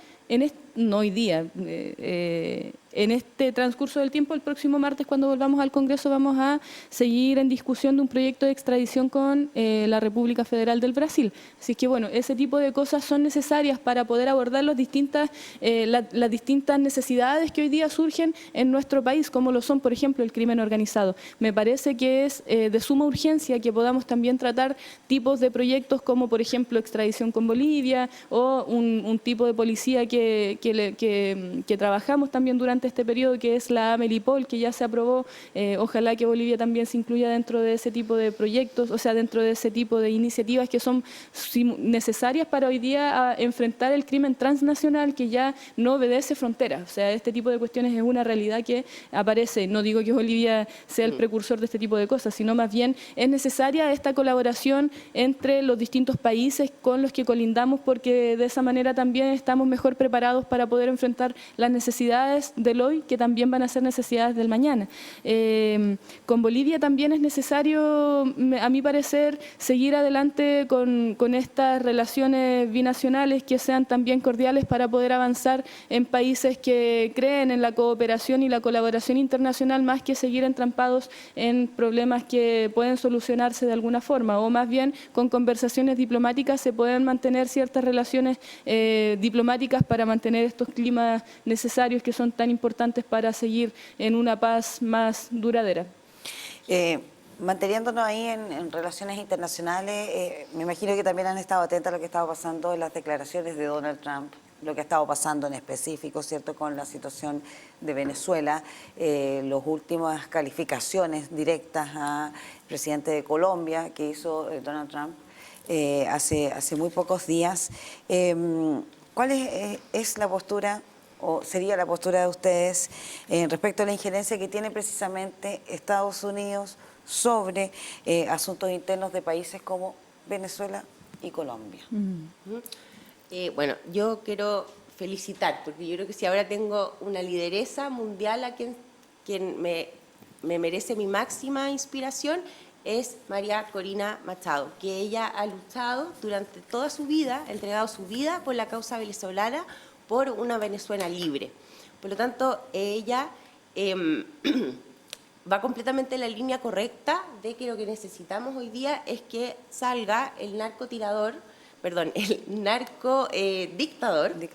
en este transcurso del tiempo, el próximo martes, cuando volvamos al Congreso, vamos a seguir en discusión de un proyecto de extradición con la República Federal del Brasil. Así que, bueno, ese tipo de cosas son necesarias para poder abordar las distintas necesidades que hoy día surgen en nuestro país, como lo son, por ejemplo, el crimen organizado. Me parece que es de suma urgencia que podamos también tratar tipos de proyectos como, por ejemplo, extradición con Bolivia, o un tipo de policía que trabajamos también durante este periodo, que es la Melipol, que ya se aprobó. Ojalá que Bolivia también se incluya dentro de ese tipo de proyectos, o sea, dentro de ese tipo de iniciativas que son necesarias para hoy día enfrentar el crimen transnacional que ya no obedece fronteras. O sea, este tipo de cuestiones es una realidad que aparece. No digo que Bolivia sea el precursor de este tipo de cosas, sino más bien es necesaria esta colaboración entre los distintos países con los que colindamos, porque de esa manera también estamos mejor preparados para poder enfrentar las necesidades del hoy, que también van a ser necesidades del mañana. Con Bolivia también es necesario, a mi parecer, seguir adelante con estas relaciones binacionales que sean también cordiales para poder avanzar en países que creen en la cooperación y la colaboración internacional, más que seguir entrampados en problemas que pueden solucionarse de alguna forma, o más bien con conversaciones diplomáticas se pueden mantener ciertas relaciones diplomáticas para mantener estos climas necesarios que son tan importantes para seguir en una paz más duradera. Manteniéndonos ahí en relaciones internacionales, me imagino que también han estado atentas a lo que estaba pasando en las declaraciones de Donald Trump, lo que ha estado pasando en específico, ¿cierto?, con la situación de Venezuela, las últimas calificaciones directas al presidente de Colombia que hizo Donald Trump hace muy pocos días. ¿Cuál es la postura, o sería la postura de ustedes respecto a la injerencia que tiene precisamente Estados Unidos sobre asuntos internos de países como Venezuela y Colombia? Bueno, yo quiero felicitar, porque yo creo que si ahora tengo una lideresa mundial a quien me merece mi máxima inspiración, es María Corina Machado, que ella ha luchado durante toda su vida, ha entregado su vida por la causa venezolana, por una Venezuela libre. Por lo tanto, ella va completamente en la línea correcta de que lo que necesitamos hoy día es que salga el narcodictador. Él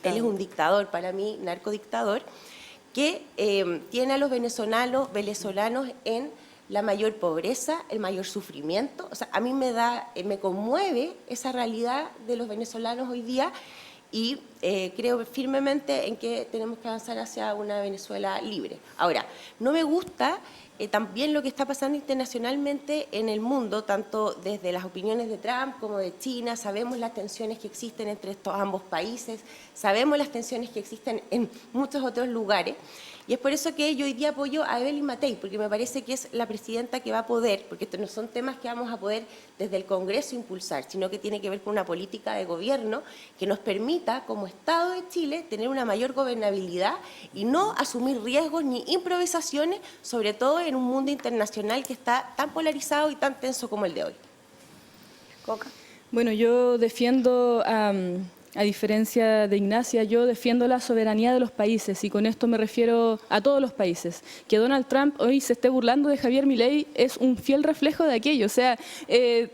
es un dictador para mí, narcodictador, que tiene a los venezolanos en la mayor pobreza, el mayor sufrimiento. O sea, a mí me conmueve esa realidad de los venezolanos hoy día y creo firmemente en que tenemos que avanzar hacia una Venezuela libre. Ahora, no me gusta también lo que está pasando internacionalmente en el mundo, tanto desde las opiniones de Trump como de China. Sabemos las tensiones que existen entre ambos países, sabemos las tensiones que existen en muchos otros lugares. Y es por eso que yo hoy día apoyo a Evelyn Matei, porque me parece que es la presidenta que va a poder, porque estos no son temas que vamos a poder desde el Congreso impulsar, sino que tiene que ver con una política de gobierno que nos permita, como Estado de Chile, tener una mayor gobernabilidad y no asumir riesgos ni improvisaciones, sobre todo en un mundo internacional que está tan polarizado y tan tenso como el de hoy. Coca. Bueno, yo defiendo, a diferencia de Ignacia, yo defiendo la soberanía de los países y con esto me refiero a todos los países. Que Donald Trump hoy se esté burlando de Javier Milei es un fiel reflejo de aquello. O sea,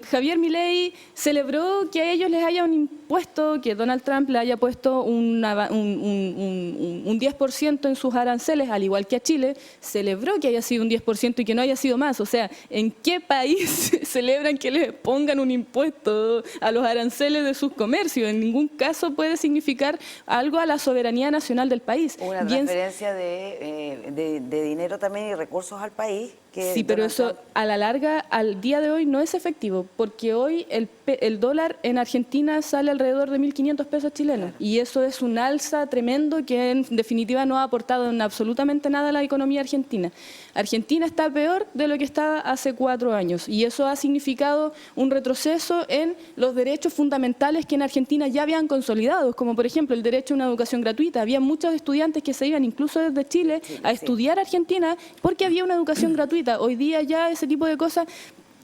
Javier Milei celebró que a ellos les haya un impuesto, que Donald Trump le haya puesto un 10% en sus aranceles, al igual que a Chile, celebró que haya sido un 10% y que no haya sido más. O sea, ¿en qué país celebran que les pongan un impuesto a los aranceles de sus comercios? En ningún caso puede significar algo a la soberanía nacional del país. Una transferencia de dinero también y recursos al país. Sí, pero eso a la larga, al día de hoy, no es efectivo, porque hoy el dólar en Argentina sale alrededor de 1.500 pesos chilenos, y eso es un alza tremendo que en definitiva no ha aportado en absolutamente nada a la economía argentina. Argentina está peor de lo que estaba hace 4 años, y eso ha significado un retroceso en los derechos fundamentales que en Argentina ya habían consolidados, como por ejemplo el derecho a una educación gratuita. Había muchos estudiantes que se iban incluso desde Chile a estudiar a Argentina porque había una educación gratuita. Hoy día ya ese tipo de cosas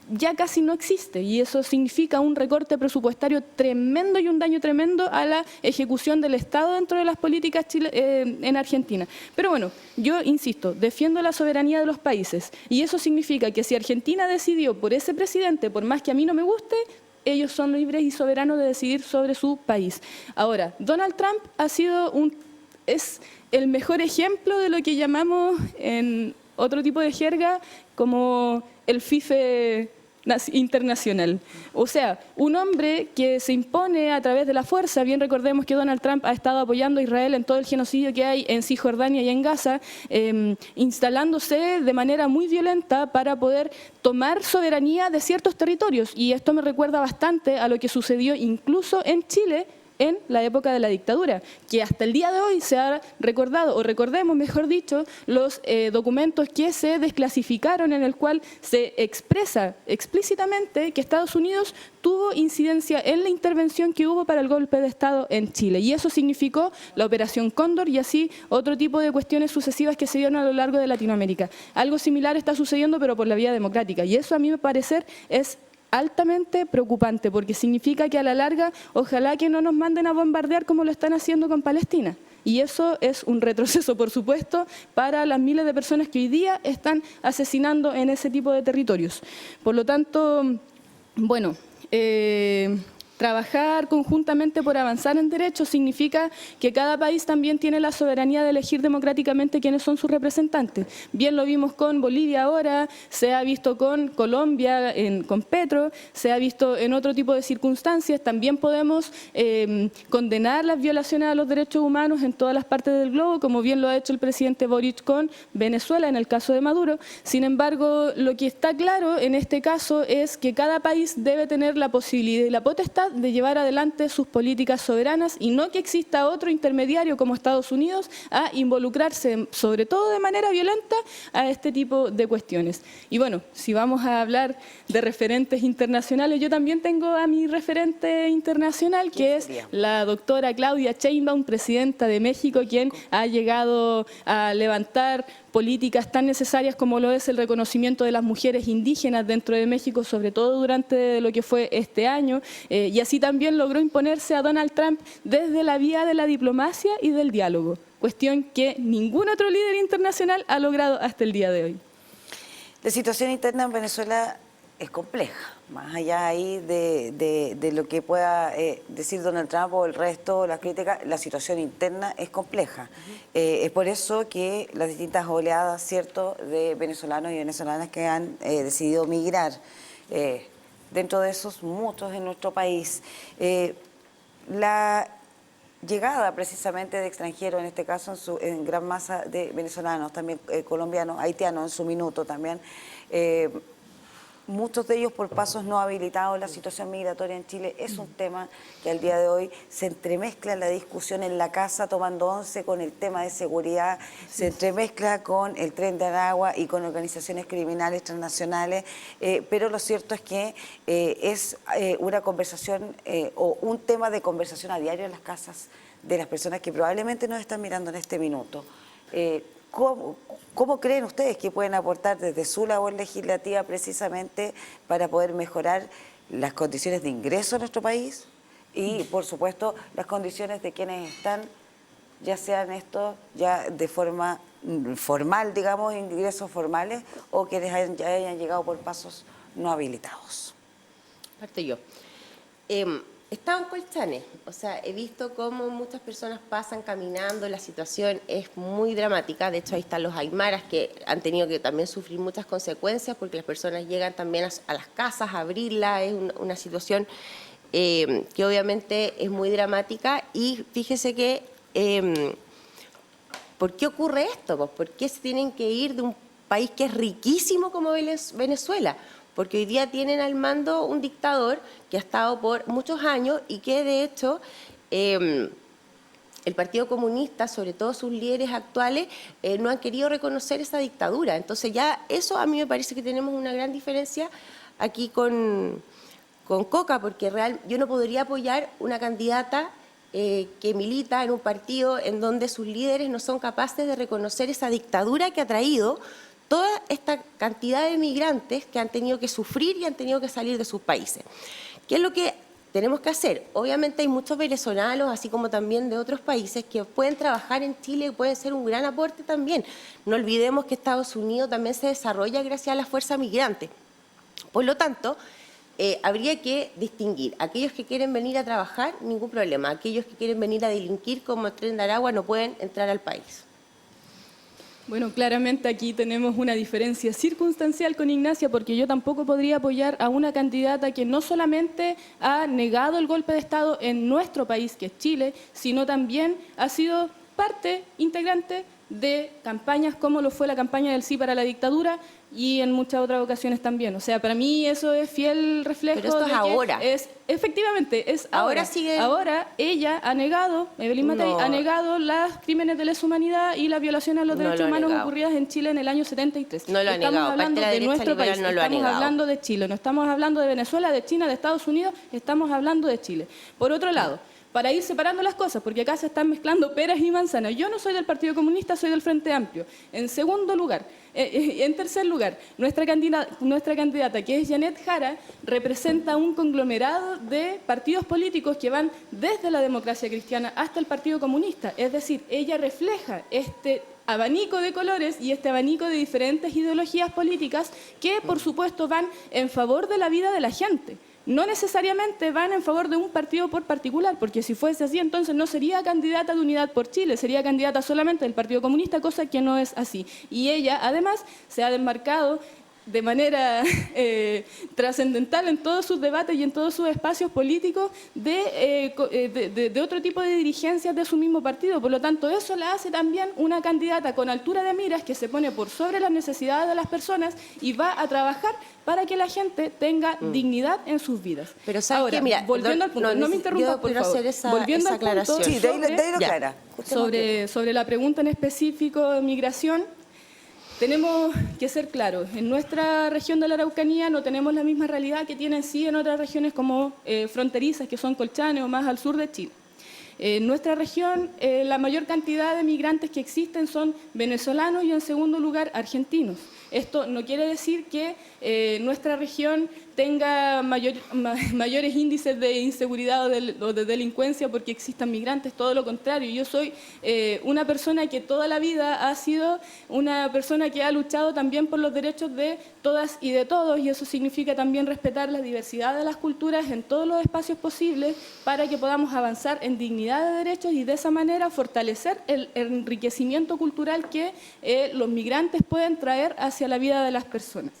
ya casi no existe y eso significa un recorte presupuestario tremendo y un daño tremendo a la ejecución del Estado dentro de las políticas en Argentina. Pero bueno, yo insisto, defiendo la soberanía de los países y eso significa que si Argentina decidió por ese presidente, por más que a mí no me guste, ellos son libres y soberanos de decidir sobre su país. Ahora, Donald Trump es el mejor ejemplo de lo que llamamos en otro tipo de jerga como el FIFE internacional. O sea, un hombre que se impone a través de la fuerza. Bien recordemos que Donald Trump ha estado apoyando a Israel en todo el genocidio que hay en Cisjordania y en Gaza, instalándose de manera muy violenta para poder tomar soberanía de ciertos territorios. Y esto me recuerda bastante a lo que sucedió incluso en Chile en la época de la dictadura, que hasta el día de hoy se ha recordado, o recordemos mejor dicho, los documentos que se desclasificaron en el cual se expresa explícitamente que Estados Unidos tuvo incidencia en la intervención que hubo para el golpe de Estado en Chile. Y eso significó la Operación Cóndor y así otro tipo de cuestiones sucesivas que se dieron a lo largo de Latinoamérica. Algo similar está sucediendo, pero por la vía democrática. Y eso, a mi parecer, es altamente preocupante, porque significa que a la larga, ojalá que no nos manden a bombardear como lo están haciendo con Palestina. Y eso es un retroceso, por supuesto, para las miles de personas que hoy día están asesinando en ese tipo de territorios. Por lo tanto, bueno, trabajar conjuntamente por avanzar en derechos significa que cada país también tiene la soberanía de elegir democráticamente quiénes son sus representantes. Bien lo vimos con Bolivia ahora, se ha visto con Colombia, con Petro, se ha visto en otro tipo de circunstancias. También podemos condenar las violaciones a los derechos humanos en todas las partes del globo, como bien lo ha hecho el presidente Boric con Venezuela en el caso de Maduro. Sin embargo, lo que está claro en este caso es que cada país debe tener la posibilidad y la potestad de llevar adelante sus políticas soberanas y no que exista otro intermediario como Estados Unidos a involucrarse, sobre todo de manera violenta, a este tipo de cuestiones. Y bueno, si vamos a hablar de referentes internacionales, yo también tengo a mi referente internacional, que es la doctora Claudia Sheinbaum, presidenta de México, quien ha llegado a levantar políticas tan necesarias como lo es el reconocimiento de las mujeres indígenas dentro de México, sobre todo durante lo que fue este año, y así también logró imponerse a Donald Trump desde la vía de la diplomacia y del diálogo, cuestión que ningún otro líder internacional ha logrado hasta el día de hoy. La situación interna en Venezuela es compleja, más allá ahí de lo que pueda decir Donald Trump o el resto, las críticas, la situación interna es compleja. Es por eso que las distintas oleadas, ¿cierto?, de venezolanos y venezolanas que han decidido migrar, dentro de esos muchos en nuestro país, la llegada precisamente de extranjeros, en este caso en gran masa de venezolanos, también colombianos, haitianos en su minuto también, muchos de ellos por pasos no habilitados. La situación migratoria en Chile es un tema que al día de hoy se entremezcla en la discusión en la casa tomando once con el tema de seguridad, se entremezcla con el Tren de Aragua y con organizaciones criminales transnacionales, pero lo cierto es que es una conversación o un tema de conversación a diario en las casas de las personas que probablemente nos están mirando en este minuto. ¿Cómo creen ustedes que pueden aportar desde su labor legislativa precisamente para poder mejorar las condiciones de ingreso en nuestro país y, por supuesto, las condiciones de quienes están, ya sean estos ya de forma formal, digamos, ingresos formales, o quienes hayan llegado por pasos no habilitados? Parto yo. He estado en Colchane, o sea, he visto cómo muchas personas pasan caminando, la situación es muy dramática. De hecho, ahí están los aymaras que han tenido que también sufrir muchas consecuencias porque las personas llegan también a las casas a abrirlas. Es una situación que obviamente es muy dramática. Y fíjese que, ¿por qué ocurre esto? Pues, ¿por qué se tienen que ir de un país que es riquísimo como Venezuela? Porque hoy día tienen al mando un dictador que ha estado por muchos años y que de hecho el Partido Comunista, sobre todo sus líderes actuales, no han querido reconocer esa dictadura. Entonces ya eso a mí me parece que tenemos una gran diferencia aquí con Coca, porque yo no podría apoyar una candidata que milita en un partido en donde sus líderes no son capaces de reconocer esa dictadura que ha traído toda esta cantidad de migrantes que han tenido que sufrir y han tenido que salir de sus países. ¿Qué es lo que tenemos que hacer? Obviamente hay muchos venezolanos, así como también de otros países, que pueden trabajar en Chile y pueden ser un gran aporte también. No olvidemos que Estados Unidos también se desarrolla gracias a la fuerza migrante. Por lo tanto, habría que distinguir. Aquellos que quieren venir a trabajar, ningún problema. Aquellos que quieren venir a delinquir como el Tren de Aragua no pueden entrar al país. Bueno, claramente aquí tenemos una diferencia circunstancial con Ignacia, porque yo tampoco podría apoyar a una candidata que no solamente ha negado el golpe de Estado en nuestro país, que es Chile, sino también ha sido parte integrante de campañas como lo fue la campaña del Sí para la dictadura y en muchas otras ocasiones también. O sea, para mí eso es fiel reflejo. Pero esto es ahora. Efectivamente, es ahora. Sigue... Ahora ella ha negado, Evelyn Matei, ha negado los crímenes de lesa humanidad y las violaciones a los derechos humanos ocurridas en Chile en el año 73. No lo ha negado. Estamos hablando de nuestro país, estamos hablando de Chile, no estamos hablando de Venezuela, de China, de Estados Unidos, estamos hablando de Chile. Por otro lado, para ir separando las cosas, porque acá se están mezclando peras y manzanas. Yo no soy del Partido Comunista, soy del Frente Amplio. En segundo lugar, en tercer lugar, nuestra candidata, que es Janet Jara, representa un conglomerado de partidos políticos que van desde la democracia cristiana hasta el Partido Comunista. Es decir, ella refleja este abanico de colores y este abanico de diferentes ideologías políticas que, por supuesto, van en favor de la vida de la gente. No necesariamente van en favor de un partido por particular, porque si fuese así, entonces no sería candidata de Unidad por Chile, sería candidata solamente del Partido Comunista, cosa que no es así. Y ella, además, se ha desmarcado de manera trascendental en todos sus debates y en todos sus espacios políticos de otro tipo de dirigencias de su mismo partido. Por lo tanto, eso la hace también una candidata con altura de miras que se pone por sobre las necesidades de las personas y va a trabajar para que la gente tenga dignidad en sus vidas. Pero ¿sabes qué? Mira, volviendo al punto, no me interrumpas, por favor. Volviendo al punto, sí, sobre la pregunta en específico de migración, tenemos que ser claros, en nuestra región de la Araucanía no tenemos la misma realidad que tienen sí en otras regiones como fronterizas, que son Colchane o más al sur de Chile. En nuestra región la mayor cantidad de migrantes que existen son venezolanos y en segundo lugar argentinos. Esto no quiere decir que nuestra región tenga mayores índices de inseguridad o de delincuencia porque existan migrantes, todo lo contrario. Yo soy una persona que toda la vida ha sido una persona que ha luchado también por los derechos de todas y de todos, y eso significa también respetar la diversidad de las culturas en todos los espacios posibles para que podamos avanzar en dignidad de derechos y de esa manera fortalecer el enriquecimiento cultural que los migrantes pueden traer hacia la vida de las personas.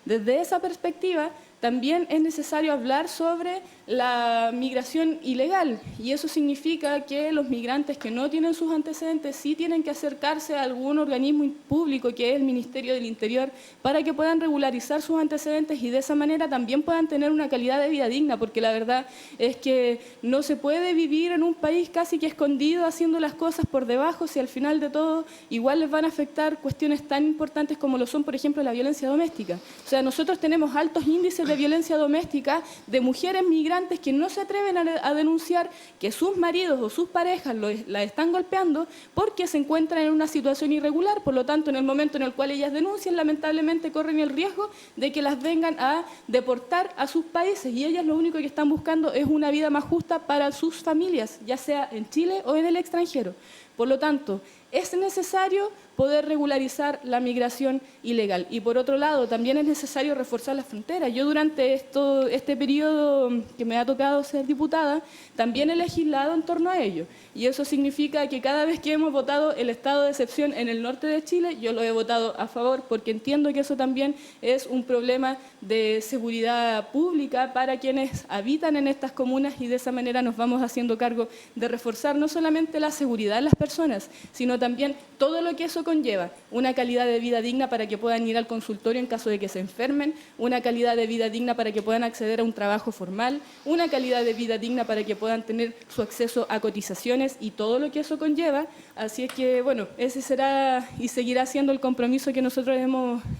Desde esa perspectiva, también es necesario hablar sobre la migración ilegal, y eso significa que los migrantes que no tienen sus antecedentes sí tienen que acercarse a algún organismo público que es el Ministerio del Interior para que puedan regularizar sus antecedentes y de esa manera también puedan tener una calidad de vida digna, porque la verdad es que no se puede vivir en un país casi que escondido haciendo las cosas por debajo si al final de todo igual les van a afectar cuestiones tan importantes como lo son, por ejemplo, la violencia doméstica. O sea, nosotros tenemos altos índices de violencia doméstica de mujeres migrantes que no se atreven a denunciar que sus maridos o sus parejas la están golpeando porque se encuentran en una situación irregular. Por lo tanto, en el momento en el cual ellas denuncian, lamentablemente corren el riesgo de que las vengan a deportar a sus países, y ellas lo único que están buscando es una vida más justa para sus familias, ya sea en Chile o en el extranjero. Por lo tanto, es necesario poder regularizar la migración ilegal. Y por otro lado, también es necesario reforzar las fronteras. Yo durante este periodo que me ha tocado ser diputada, también he legislado en torno a ello. Y eso significa que cada vez que hemos votado el estado de excepción en el norte de Chile, yo lo he votado a favor, porque entiendo que eso también es un problema de seguridad pública para quienes habitan en estas comunas, y de esa manera nos vamos haciendo cargo de reforzar no solamente la seguridad de las personas, sino también todo lo que eso conlleva, una calidad de vida digna para que puedan ir al consultorio en caso de que se enfermen, una calidad de vida digna para que puedan acceder a un trabajo formal, una calidad de vida digna para que puedan tener su acceso a cotizaciones y todo lo que eso conlleva. Así es que, bueno, ese será y seguirá siendo el compromiso que nosotros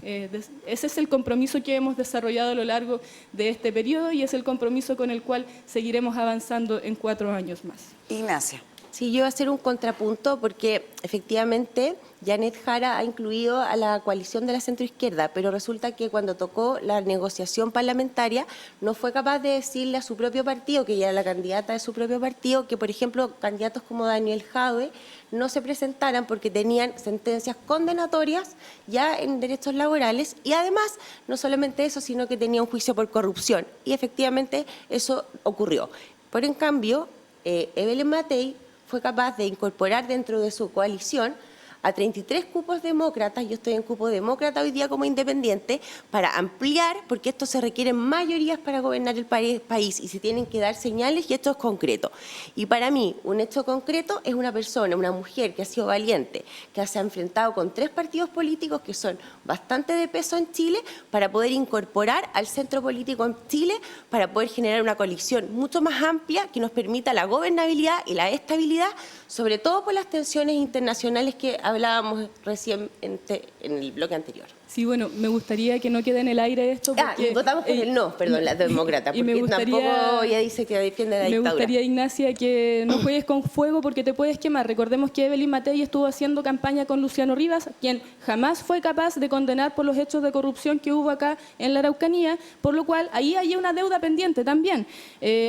ese es el compromiso que hemos desarrollado a lo largo de este periodo, y es el compromiso con el cual seguiremos avanzando en 4 años más. Ignacia. Sí, yo voy a hacer un contrapunto porque efectivamente Janet Jara ha incluido a la coalición de la centroizquierda, pero resulta que cuando tocó la negociación parlamentaria no fue capaz de decirle a su propio partido, que ella era la candidata de su propio partido, que por ejemplo candidatos como Daniel Jadwe no se presentaran porque tenían sentencias condenatorias ya en derechos laborales, y además no solamente eso, sino que tenía un juicio por corrupción, y efectivamente eso ocurrió. Pero en cambio, Evelyn Matei fue capaz de incorporar dentro de su coalición a 33 cupos demócratas, yo estoy en cupo demócrata hoy día como independiente, para ampliar, porque esto se requieren mayorías para gobernar el país y se tienen que dar señales, y esto es concreto. Y para mí, un hecho concreto es una persona, una mujer que ha sido valiente, que se ha enfrentado con 3 partidos políticos que son bastante de peso en Chile, para poder incorporar al centro político en Chile, para poder generar una coalición mucho más amplia que nos permita la gobernabilidad y la estabilidad, sobre todo por las tensiones internacionales que hablábamos recién en el bloque anterior. Sí, bueno, me gustaría que no quede en el aire esto porque... y votamos por el no, perdón, la demócrata, porque tampoco ella dice que defiende la dictadura. Me gustaría, Ignacia, que no juegues con fuego porque te puedes quemar. Recordemos que Evelyn Matei estuvo haciendo campaña con Luciano Rivas, quien jamás fue capaz de condenar por los hechos de corrupción que hubo acá en la Araucanía, por lo cual ahí hay una deuda pendiente también.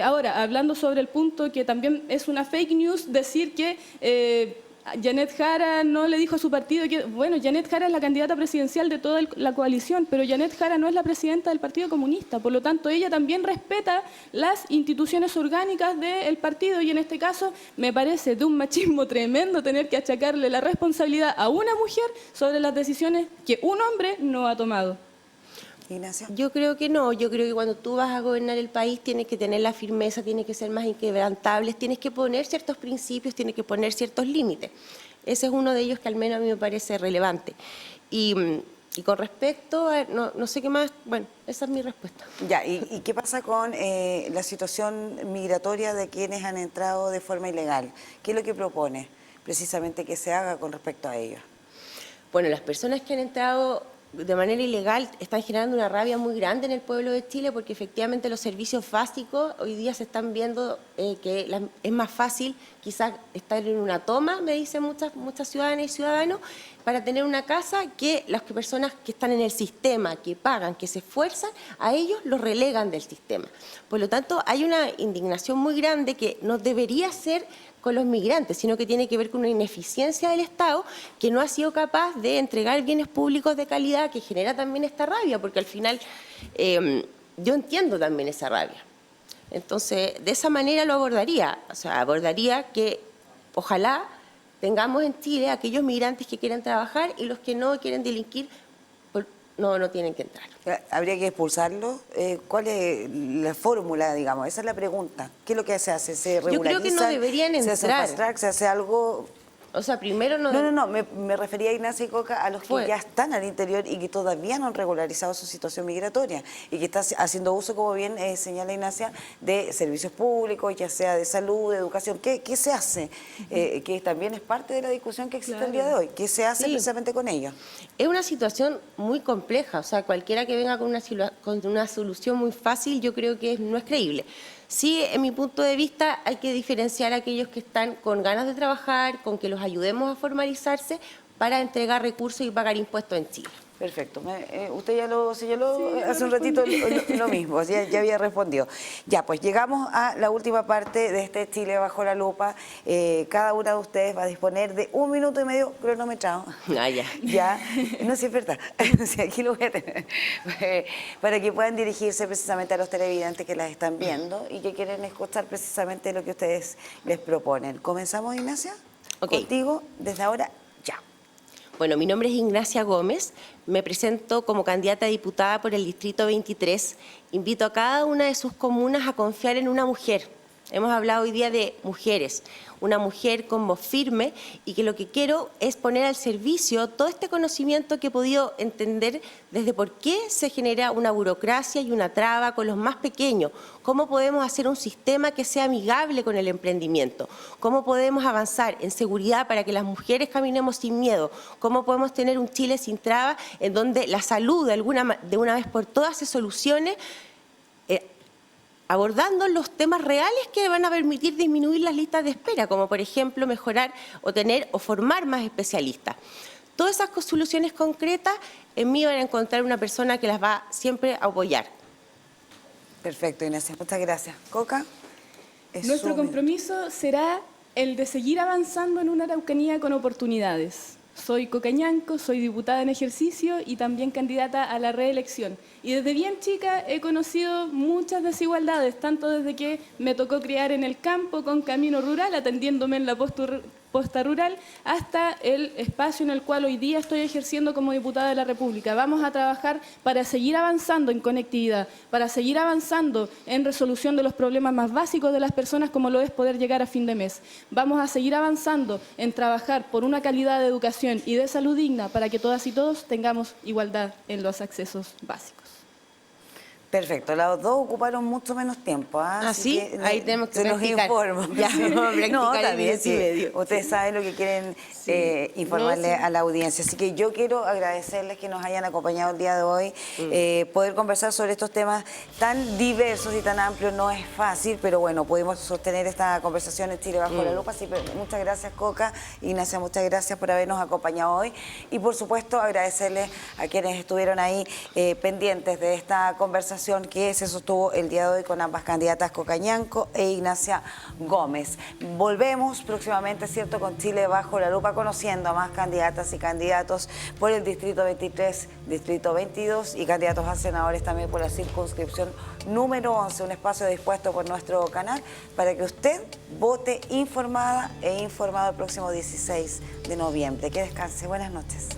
Ahora, hablando sobre el punto que también es una fake news, decir que... Janet Jara no le dijo a su partido que, bueno, Janet Jara es la candidata presidencial de toda la coalición, pero Janet Jara no es la presidenta del Partido Comunista, por lo tanto ella también respeta las instituciones orgánicas del partido, y en este caso me parece de un machismo tremendo tener que achacarle la responsabilidad a una mujer sobre las decisiones que un hombre no ha tomado. Ignacia. Yo creo que no, yo creo que cuando tú vas a gobernar el país tienes que tener la firmeza, tienes que ser más inquebrantables, tienes que poner ciertos principios, tienes que poner ciertos límites. Ese es uno de ellos que al menos a mí me parece relevante. Y con respecto a, no sé qué más, bueno, esa es mi respuesta. Ya, ¿y qué pasa con la situación migratoria de quienes han entrado de forma ilegal? ¿Qué es lo que propone precisamente que se haga con respecto a ellos? Bueno, las personas que han entrado de manera ilegal están generando una rabia muy grande en el pueblo de Chile, porque efectivamente los servicios básicos hoy día se están viendo que es más fácil quizás estar en una toma, me dicen muchas ciudadanas y ciudadanos, para tener una casa que las personas que están en el sistema, que pagan, que se esfuerzan, a ellos los relegan del sistema. Por lo tanto, hay una indignación muy grande que no debería ser con los migrantes, sino que tiene que ver con una ineficiencia del Estado que no ha sido capaz de entregar bienes públicos de calidad, que genera también esta rabia, porque al final yo entiendo también esa rabia. Entonces, de esa manera lo abordaría, o sea, abordaría que ojalá tengamos en Chile aquellos migrantes que quieren trabajar y los que no quieren delinquir, no tienen que entrar. ¿Habría que expulsarlo? ¿Cuál es la fórmula, digamos? Esa es la pregunta. ¿Qué es lo que se hace? ¿Se regulariza? Yo creo que no deberían entrar. ¿Se hace fast track? ¿Se hace algo...? O sea, primero no... No, me refería a Ignacia y Coca, a los que ya están al interior y que todavía no han regularizado su situación migratoria y que está haciendo uso, como bien señala Ignacia, de servicios públicos, ya sea de salud, de educación. ¿Qué se hace? Que también es parte de la discusión que existe el día de hoy. ¿Qué se hace precisamente con ellos? Es una situación muy compleja, o sea, cualquiera que venga con una solución muy fácil, yo creo que no es creíble. Sí, en mi punto de vista, hay que diferenciar a aquellos que están con ganas de trabajar, con que los ayudemos a formalizarse para entregar recursos y pagar impuestos en Chile. Perfecto. Usted ya lo señaló hace un ratito lo mismo, ya había respondido. Ya, pues llegamos a la última parte de este Chile bajo la lupa. Cada una de ustedes va a disponer de 1 minuto y medio cronometrado. Ah, ya. Ya, no, si es verdad. Sí, aquí lo voy a tener. Para que puedan dirigirse precisamente a los televidentes que las están viendo y que quieren escuchar precisamente lo que ustedes les proponen. ¿Comenzamos, Ignacia? Ok. Contigo, desde ahora, ya. Bueno, mi nombre es Ignacia Gómez, me presento como candidata a diputada por el Distrito 23. Invito a cada una de sus comunas a confiar en una mujer. Hemos hablado hoy día de mujeres, una mujer con voz firme y que lo que quiero es poner al servicio todo este conocimiento que he podido entender desde por qué se genera una burocracia y una traba con los más pequeños, cómo podemos hacer un sistema que sea amigable con el emprendimiento, cómo podemos avanzar en seguridad para que las mujeres caminemos sin miedo, cómo podemos tener un Chile sin trabas en donde la salud de una vez por todas se solucione, abordando los temas reales que van a permitir disminuir las listas de espera, como por ejemplo mejorar o tener o formar más especialistas. Todas esas soluciones concretas en mí van a encontrar una persona que las va siempre a apoyar. Perfecto, Ignacia. Muchas gracias. Coca. Nuestro compromiso será el de seguir avanzando en una Araucanía con oportunidades. Soy cocañanco, soy diputada en ejercicio y también candidata a la reelección. Y desde bien chica he conocido muchas desigualdades, tanto desde que me tocó criar en el campo con camino rural, atendiéndome en la posta rural, hasta el espacio en el cual hoy día estoy ejerciendo como diputada de la República. Vamos a trabajar para seguir avanzando en conectividad, para seguir avanzando en resolución de los problemas más básicos de las personas, como lo es poder llegar a fin de mes. Vamos a seguir avanzando en trabajar por una calidad de educación y de salud digna para que todas y todos tengamos igualdad en los accesos básicos. Perfecto, los dos ocuparon mucho menos tiempo. ¿Ah, sí? Que, ahí tenemos que se los informo. Ya, vamos a practicar está bien, y medio. Ustedes saben lo que quieren informarle a la audiencia. Así que yo quiero agradecerles que nos hayan acompañado el día de hoy. Poder conversar sobre estos temas tan diversos y tan amplios no es fácil, pero bueno, pudimos sostener esta conversación en Chile bajo la lupa. Así que muchas gracias, Coca. Ignacia, muchas gracias por habernos acompañado hoy. Y por supuesto, agradecerles a quienes estuvieron ahí pendientes de esta conversación que se sostuvo el día de hoy con ambas candidatas, Cocañanco e Ignacia Gómez. Volvemos próximamente, ¿cierto?, con Chile bajo la lupa, conociendo a más candidatas y candidatos por el Distrito 23, Distrito 22 y candidatos a senadores también por la circunscripción número 11, un espacio dispuesto por nuestro canal para que usted vote informada e informado el próximo 16 de noviembre. Que descanse. Buenas noches.